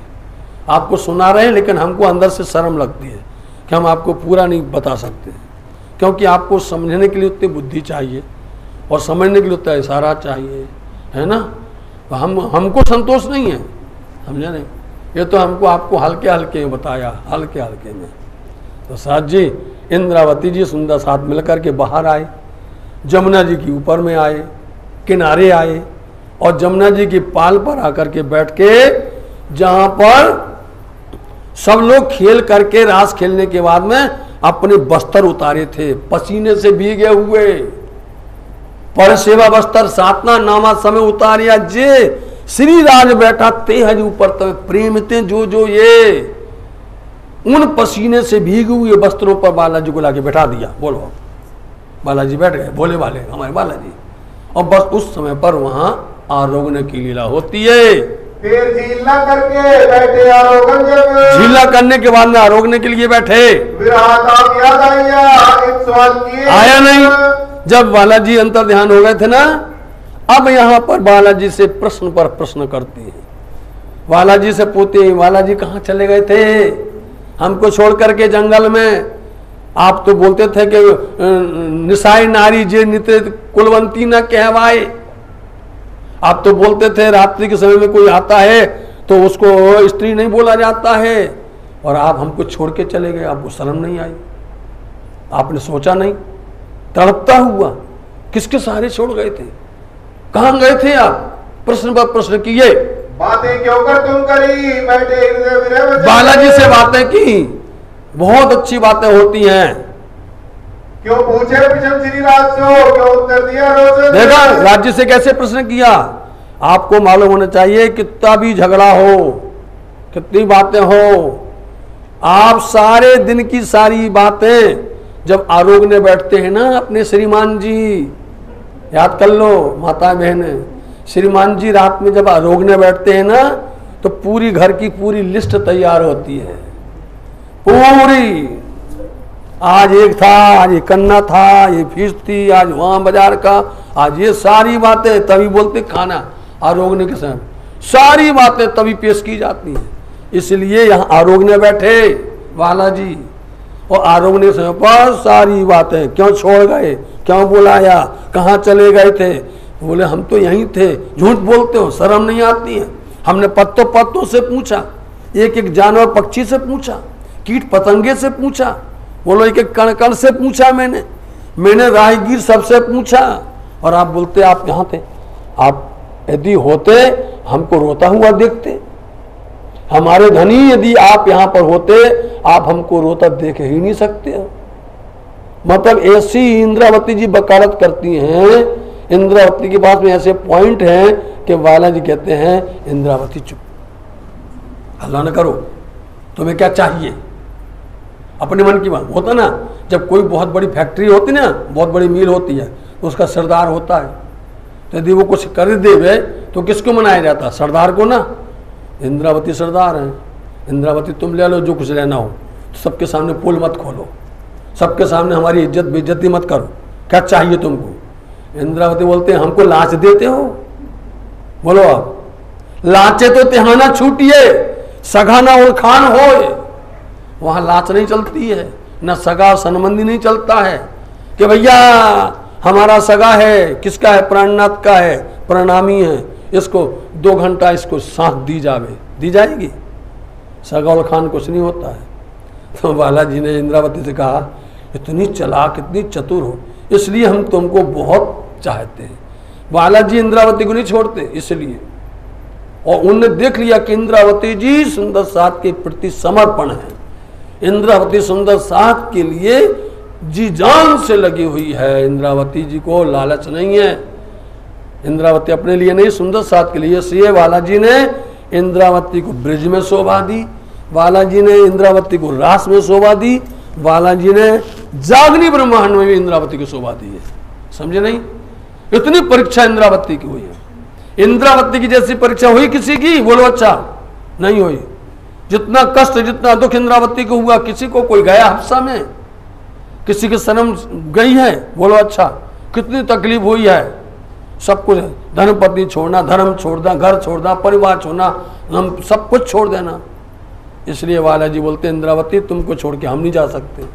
आपको सुना रहे हैं लेकिन हमको अंदर से शर्म लगती है कि हम आपको पूरा नहीं बता सकते, क्योंकि आपको समझने के लिए उतनी बुद्धि चाहिए और समझने के लिए उतना इशारा चाहिए, है ना। तो हमको संतोष नहीं है, समझे नहीं। ये तो हमको आपको हल्के हल्के में बताया, हल्के हल्के में। तो साथ जी इंद्रावती जी सुंदर साथ मिलकर के बाहर आए, जमुना जी के ऊपर में आए, किनारे आए और जमुना जी की पाल पर आकर के बैठ के, जहाँ पर सब लोग खेल करके रास खेलने के बाद में अपने बस्तर उतारे थे, पसीने से भीगे हुए पर सेवा बस्तर सातना नामा समय उतारिया जे श्री राज बैठा ते हज ऊपर तब प्रेम ते जो ये उन पसीने से भीगे हुए वस्त्रों पर बालाजी को लाके बैठा दिया। बोलो, बालाजी बैठ गए, भोले वाले हमारे बालाजी। और बस उस समय पर वहां आरोगण की लीला होती है। फिर झीलना करके बैठे आरोगण, जब झीलना करने के बाद में आरोगने के लिए बैठे, आया नहीं। जब बालाजी अंतर ध्यान हो गए थे ना, अब यहाँ पर बालाजी से प्रश्न पर प्रश्न करती है। बालाजी से पूछते, बालाजी कहाँ चले गए थे हमको छोड़ करके जंगल में? आप तो बोलते थे कि निसाई नारी जे नित्य कुलवंती न कहवाए। आप तो बोलते थे रात्रि के समय में कोई आता है तो उसको स्त्री नहीं बोला जाता है, और आप हमको छोड़ के चले गए, आपको शर्म नहीं आई? आपने सोचा नहीं? तड़पता हुआ किसके सहारे छोड़ गए थे? कहाँ गए थे आप? प्रश्न पर प्रश्न किए। बातें क्यों कर तुम करी बैठे? बालाजी से बातें की, बहुत अच्छी बातें होती हैं। क्यों पूछे प्रश्न श्री राज से, क्यों उत्तर दिया रोज? देखा राज्य से कैसे प्रश्न किया। आपको मालूम होना चाहिए कितना भी झगड़ा हो, कितनी बातें हो, आप सारे दिन की सारी बातें जब आरोगने बैठते हैं ना अपने श्रीमान जी, याद कर लो माता बहन, श्रीमान जी रात में जब आरोगने बैठते हैं ना तो पूरी घर की पूरी लिस्ट तैयार होती है, पूरी। आज एक था, आज एक कन्ना था, ये फीस थी, आज वहां बाजार का, आज ये सारी बातें तभी बोलते खाना आरोगने के समय सारी बातें तभी पेश की जाती हैं। इसलिए यहाँ आरोगने बैठे बालाजी और आरोगने के समय पर सारी बातें क्यों छोड़ गए, क्यों बुलाया, कहाँ चले गए थे। बोले हम तो यहीं थे। झूठ बोलते हो, शर्म नहीं आती है। हमने पत्तों से पूछा, एक एक जानवर पक्षी से पूछा, कीट पतंगे से पूछा, बोलो एक एक कण कण से पूछा, मैंने राहगीर सबसे पूछा, और आप बोलते आप यहाँ थे। आप यदि होते हमको रोता हुआ देखते, हमारे धनी यदि आप यहाँ पर होते आप हमको रोता देख ही नहीं सकते। मतलब ऐसी इंद्रावती जी वकालत करती हैं। इंद्रावती के पास में ऐसे पॉइंट हैं कि बालाजी कहते हैं इंद्रावती चुप, हल्ला न करो, तुम्हें क्या चाहिए, अपने मन की बात होता ना। जब कोई बहुत बड़ी फैक्ट्री होती ना, बहुत बड़ी मिल होती है, तो उसका सरदार होता है, तो यदि वो कुछ कर देवे तो किसको मनाया जाता है, सरदार को ना। इंद्रावती सरदार हैं। इंद्रावती तुम ले लो जो कुछ लेना हो, तो सबके सामने पोल मत खोलो, सबके सामने हमारी इज्जत बेइज्जती मत करो, क्या चाहिए तुमको। इंद्रावती बोलते हैं हमको लाच देते हो। बोलो आप, लाचे तो तिहाना छूटिए सगा ना उलखान हो। वहां लाच नहीं चलती है, न सगा संबंधी नहीं चलता है कि भैया हमारा सगा है, किसका है, प्राणनाथ का है, प्रणामी है, इसको 2 घंटा इसको सांस दी जावे, दी जाएगी। सगा उलखान कुछ नहीं होता है। तो बालाजी ने इंद्रावती से कहा इतनी चालाक, इतनी चतुर हो, इसलिए हम तुमको बहुत चाहते हैं। बालाजी इंद्रावती को नहीं छोड़ते इसलिए, और उनने देख लिया कि इंद्रावती जी सुंदर साथ के प्रति समर्पण है। इंद्रावती सुंदर साथ के लिए जी जान से लगी हुई है। इंद्रावती जी को लालच नहीं है, इंद्रावती अपने लिए नहीं, सुंदर साथ के लिए। इसलिए बालाजी ने इंद्रावती को ब्रिज में शोभा दी, बालाजी ने इंद्रावती को रास में शोभा दी, बालाजी ने जागनी ब्रह्मांड में भी इंद्रावती को शोभा दी है। समझे नहीं? इतनी परीक्षा इंद्रावती की हुई है। इंद्रावती की जैसी परीक्षा हुई किसी की? बोलो अच्छा, नहीं हुई। जितना कष्ट, जितना दुख इंद्रावती को हुआ, किसी को कोई गया हफ्सा में, किसी की शर्म गई है? बोलो अच्छा, कितनी तकलीफ हुई है। सब कुछ, धर्मपत्नी छोड़ना, धर्म छोड़ना, घर छोड़ना, परिवार छोड़ना, हम सब कुछ छोड़ देना। इसलिए बालाजी बोलते इंद्रावती तुमको छोड़ के हम नहीं जा सकते।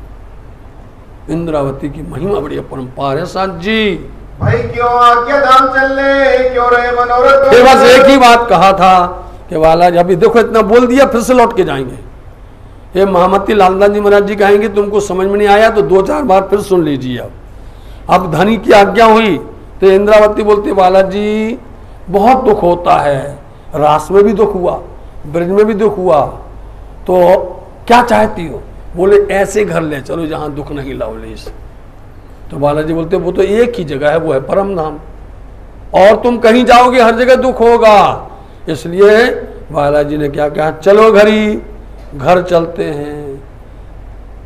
इंद्रावती की महिमा बड़ी अपरंपार है साथ जी। भाई क्यों आज्ञा धाम चलने, क्यों रहे मनोरथ। फिर बस एक ही बात कहा था कि बालाजी अभी देखो इतना बोल दिया, फिर से लौट के जाएंगे। ये महामती लालदास जी महाराज जी कहेंगे तुमको समझ में नहीं आया तो 2-4 बार फिर सुन लीजिए। अब धनी की आज्ञा हुई तो इंद्रावती बोलती बालाजी बहुत दुख होता है, रास में भी दुख हुआ, ब्रज में भी दुख हुआ, तो क्या चाहती हो? बोले ऐसे घर ले चलो जहां दुख नहीं लवलेश। तो बालाजी बोलते वो तो एक ही जगह है, वो है परम धाम, और तुम कहीं जाओगे हर जगह दुख होगा। इसलिए बालाजी ने क्या कहा, चलो घर चलते हैं।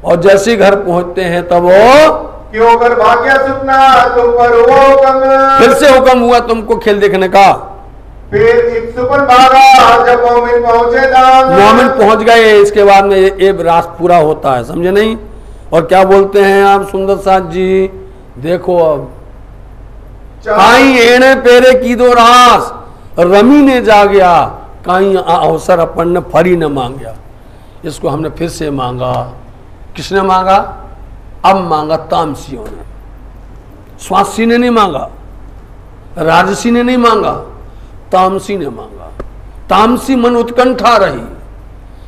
और जैसे घर पहुंचते हैं तब वो क्यों कर भाग्य सुपना तुम पर वो हुक्म। फिर से हुक्म हुआ तुमको खेल देखने का। फिर एक सुपन भागा जब मोमिन पहुंचे धाम। मोमिन पहुंच गए, इसके बाद में ये रास पूरा होता है, समझे नहीं? और क्या बोलते हैं आप सुंदर साथ जी, देखो अब काई एने पेरे की दो रास रमी ने जा गया, काई अवसर अपन ने फरी न मांगया। इसको हमने फिर से मांगा। किसने मांगा? अब मांगा तामसियों ने। स्वासी ने नहीं मांगा, राजसी ने नहीं मांगा, तामसी ने मांगा। तामसी मन उत्कंठा रही,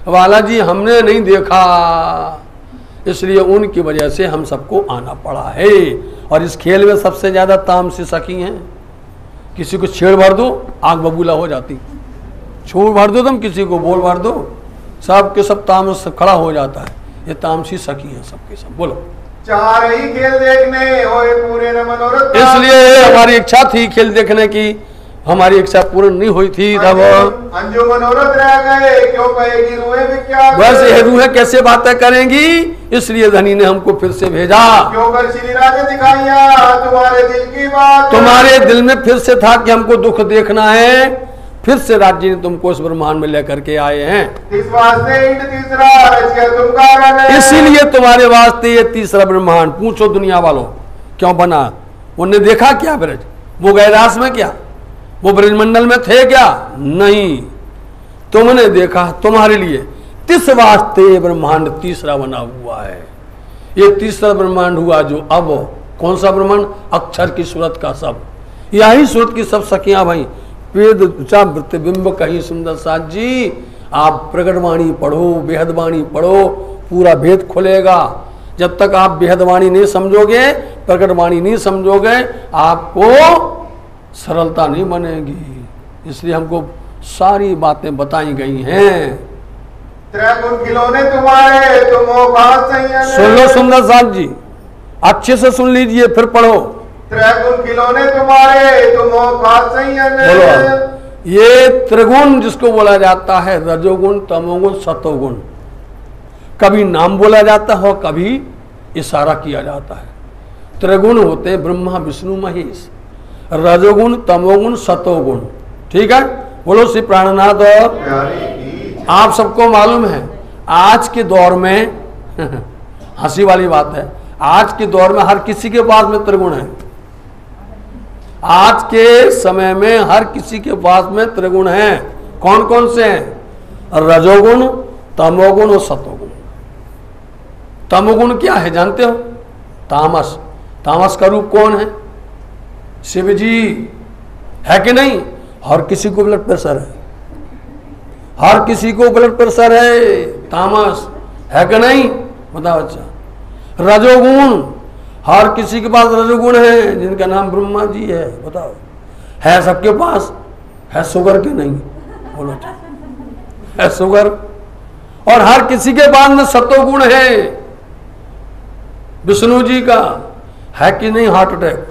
बालाजी हमने नहीं देखा, इसलिए उनकी वजह से हम सबको आना पड़ा है। और इस खेल में सबसे ज्यादा तामसी सखी हैं। किसी को छेड़ भर दो आग बबूला हो जाती, छूड़ भर दो तुम किसी को, बोल भर दो, सब के सब तामस खड़ा हो जाता है। ये तामसी सखी हैं सबके सब। बोलो चाह रही खेल देखने होए पूरे न मनोरथ। इसलिए हमारी इच्छा थी खेल देखने की, हमारी इच्छा पूर्ण नहीं हुई थी तब अंजू मनोरथ रह गए, क्यों कहेगी रूहें विख्यात। बस ये रूहें कैसे बातें करेंगी, इसलिए धनी ने हमको फिर से भेजा। क्यों कर श्री राजे दिखाइया तुम्हारे दिल की बात। तुम्हारे दिल में फिर से था कि हमको दुख देखना है, फिर से राज्य ने तुमको इस ब्रह्मांड में लेकर के आए हैं। इस वास्ते इंड तीसरा रचिया तुम कारण है। इसीलिए तुम्हारे वास्ते ये तीसरा ब्रह्मांड। पूछो दुनिया वालों क्यों बना? उनने देखा क्या ब्रज? वो गए रास में क्या? वो ब्रजमंडल में थे क्या? नहीं, तुमने देखा तुम्हारे लिए। तिस वास्ते ब्रह्मांड तीसरा बना हुआ है। ये तीसरा ब्रह्मांड हुआ जो अब कौन सा ब्रह्मांड? अक्षर की सूरत का सब, यही सूरत की सब सखियां भाई। वेद प्रतिबिंब कहीं सुंदर साथ जी, आप प्रगटवाणी पढ़ो, बेहदवाणी पढ़ो, पूरा भेद खुलेगा। जब तक आप बेहदवाणी नहीं समझोगे, प्रगटवाणी नहीं समझोगे, आपको सरलता नहीं बनेगी। इसलिए हमको सारी बातें बताई गई हैं। त्रैगुण खिलौने तुम्हारे, तुम हो बात संयम। सुन लो सुंदर साथ जी, अच्छे से सुन लीजिए, फिर पढ़ो। त्रैगुण खिलौने तुम्हारे, तुम हो बात संयम। बोलो, ये त्रिगुण जिसको बोला जाता है, रजोगुण, तमोगुण, सतोगुण, कभी नाम बोला जाता है और कभी इशारा किया जाता है। त्रिगुण होते ब्रह्मा विष्णु महेश, रजोगुण, तमोगुण, सतोगुण। ठीक है, बोलो श्री प्राणनाथ। आप सबको मालूम है आज के दौर में हंसी वाली बात है, आज के दौर में हर किसी के पास में त्रिगुण है। आज के समय में हर किसी के पास में त्रिगुण हैं। कौन कौन से हैं? रजोगुण, तमोगुण और सतोगुण। तमोगुण क्या है जानते हो? तामस। तामस का रूप कौन है? शिव जी है कि नहीं? हर किसी को ब्लड प्रेशर है, हर किसी को ब्लड प्रेशर है। तामस है कि नहीं? बताओ। अच्छा, रजोगुण, हर किसी के पास रजोगुण है, जिनका नाम ब्रह्मा जी है। बताओ, है सबके पास? है शुगर के नहीं? बोलो, है शुगर। और हर किसी के पास में सतोगुण है। विष्णु जी का है कि नहीं? हार्ट अटैक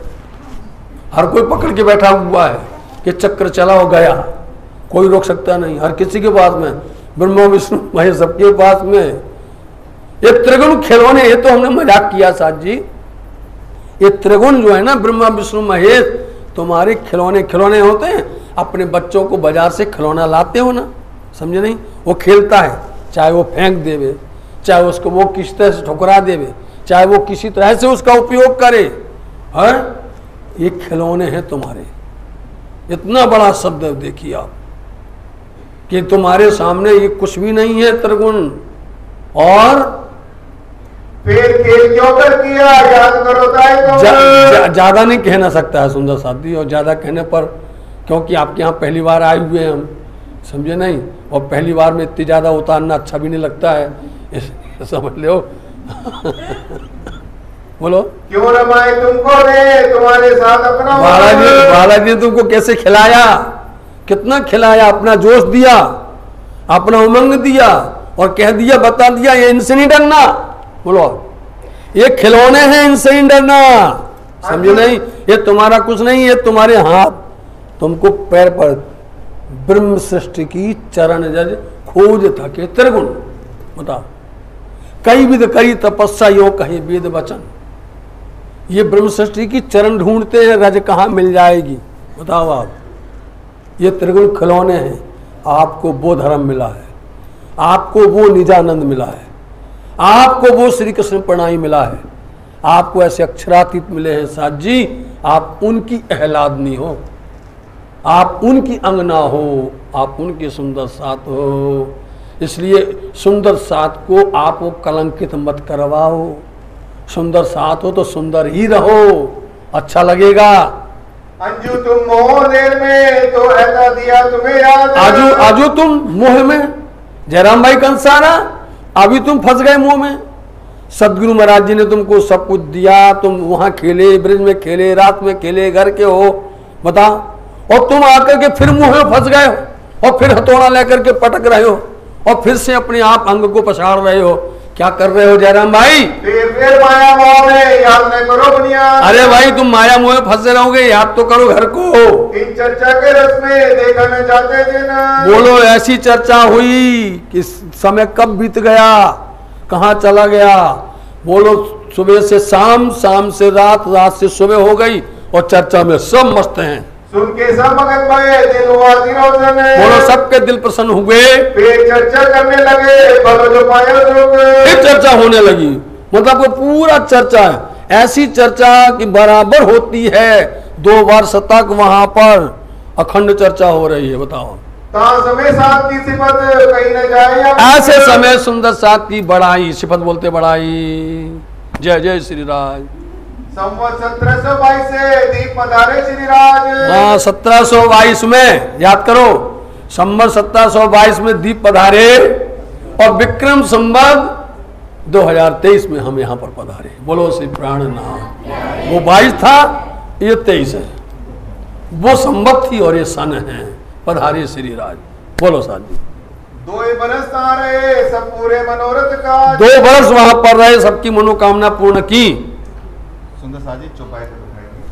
हर कोई पकड़ के बैठा हुआ है कि चक्कर चला हो गया, कोई रोक सकता नहीं। हर किसी के पास में ब्रह्मा विष्णु महेश सबके पास में। ये त्रिगुण खिलौने, ये तो हमने मजाक किया साथ जी। ये त्रिगुण जो है ना, ब्रह्मा विष्णु महेश, तुम्हारे खिलौने। खिलौने होते हैं, अपने बच्चों को बाजार से खिलौना लाते हो ना, समझे नहीं? वो खेलता है, चाहे वो फेंक देवे, चाहे उसको वो किस तरह से ठुकरा देवे, चाहे वो किसी तरह से उसका उपयोग करे। है ये खिलौने हैं तुम्हारे। इतना बड़ा शब्द देखिए आप कि तुम्हारे सामने ये कुछ भी नहीं है त्रिगुण। और फिर खेल क्यों कर किया, याद करो ज्यादा नहीं कहना सकता है सुंदर साथी। और ज्यादा कहने पर, क्योंकि आपके यहाँ पहली बार आए हुए हैं हम, समझे नहीं? और पहली बार में इतनी ज्यादा उतारना अच्छा भी नहीं लगता है, समझ लो। बोलो, क्यों रमाए तुमको रे तुम्हारे साथ अपना। बालाजी ने तुमको कैसे खिलाया, कितना खिलाया, अपना जोश दिया, अपना उमंग दिया और कह दिया, बता दिया ये इनसे नहीं डरना। बोलो, ये खिलौने हैं, इनसे नहीं डरना, समझे नहीं? ये तुम्हारा कुछ नहीं, ये तुम्हारे हाथ, तुमको पैर पर ब्रह्म सृष्टि की चरण जज खोज थके त्रिगुण। बताओ, कई विध करी तपस्या यो कहे वेद वचन। ये ब्रह्म सृष्टि की चरण ढूंढते हैं, रज कहाँ मिल जाएगी? बताओ आप। ये त्रिगुण खिलौने हैं। आपको वो धर्म मिला है, आपको वो निजानंद मिला है, आपको वो श्री कृष्ण प्रणाई मिला है, आपको ऐसे अक्षरातीत मिले हैं साथ जी। आप उनकी अहलादनी हो, आप उनकी अंगना हो, आप उनके सुंदर साथ हो। इसलिए सुंदर साथ को आप वो कलंकित मत करवाओ। सुंदर साथ हो तो सुंदर ही रहो, अच्छा लगेगा। अंजू तुम मोह में तो ऐसा दिया तुम्हें याद। आजू तुम मोह में, जयराम भाई कंसारा, अभी तुम फंस गए मोह में। सदगुरु महाराज जी ने तुमको सब कुछ दिया, तुम वहां खेले, ब्रिज में खेले, रात में खेले, घर के हो, बता। और तुम आकर के फिर मुंह में फंस गए हो और फिर हथौड़ा लेकर के पटक रहे हो और फिर से अपने आप अंग को पछाड़ रहे हो। क्या कर रहे हो जयराम भाई? फिर माया मोह में याद न करो बुनियाद। अरे भाई, तुम माया मोह में फंसे रहोगे, याद तो करो घर को। इन चर्चा के रस में देखा न जाते थे ना। बोलो, ऐसी चर्चा हुई कि समय कब बीत गया, कहाँ चला गया। बोलो, सुबह से शाम, शाम से रात, रात से सुबह हो गई और चर्चा में सब मस्त हैं। सुन के सब भगत भये, दिल हुआ रोशन। बोलो सबके दिल प्रसन्न हुए, फिर चर्चा करने लगे, भलो जो पाया जोग। फिर चर्चा होने लगी, मतलब वो पूरा चर्चा है, ऐसी चर्चा कि बराबर होती है 2 वर्ष तक वहां पर अखंड चर्चा हो रही है। बताओ समय साथ की सिफत कहीं न जाए, ऐसे समय सुंदर साथ की बड़ाई, सिफत बोलते बड़ाई। जय जय श्री राज। संवत 1722 से दीप पधारे श्री राज। हाँ 1722 में याद करो, संवत 1722 में दीप पधारे और विक्रम संवत 2023 में हम यहाँ पर पधारे। बोलो श्री प्राणनाथ। वो 22 था, ये 23 है, वो संवत थी और ये सन है। पधारे श्री राज। बोलो साथ जी। 2 बरस रहे सब पूरे मनोरथ का, 2 वर्ष वहां पर रहे, सबकी मनोकामना पूर्ण की। सुंदर साजी चौपाई पे बैठाएंगे।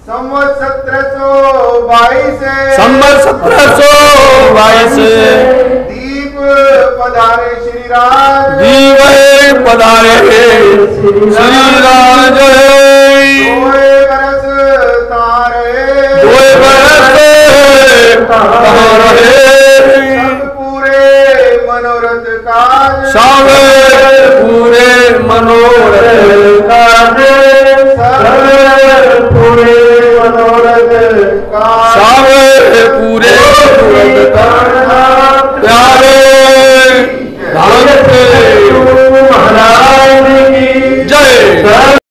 संवत 1722 से, संवत 1722 से दीप पधारे श्री राज। दीप पधारे श्री राज। 2 बरस तारे, 2 बरस तारे, सब पूरे मनोरथ काज, सब पूरे मनोरथ काज, सब पूरे मनोरथ काज, सब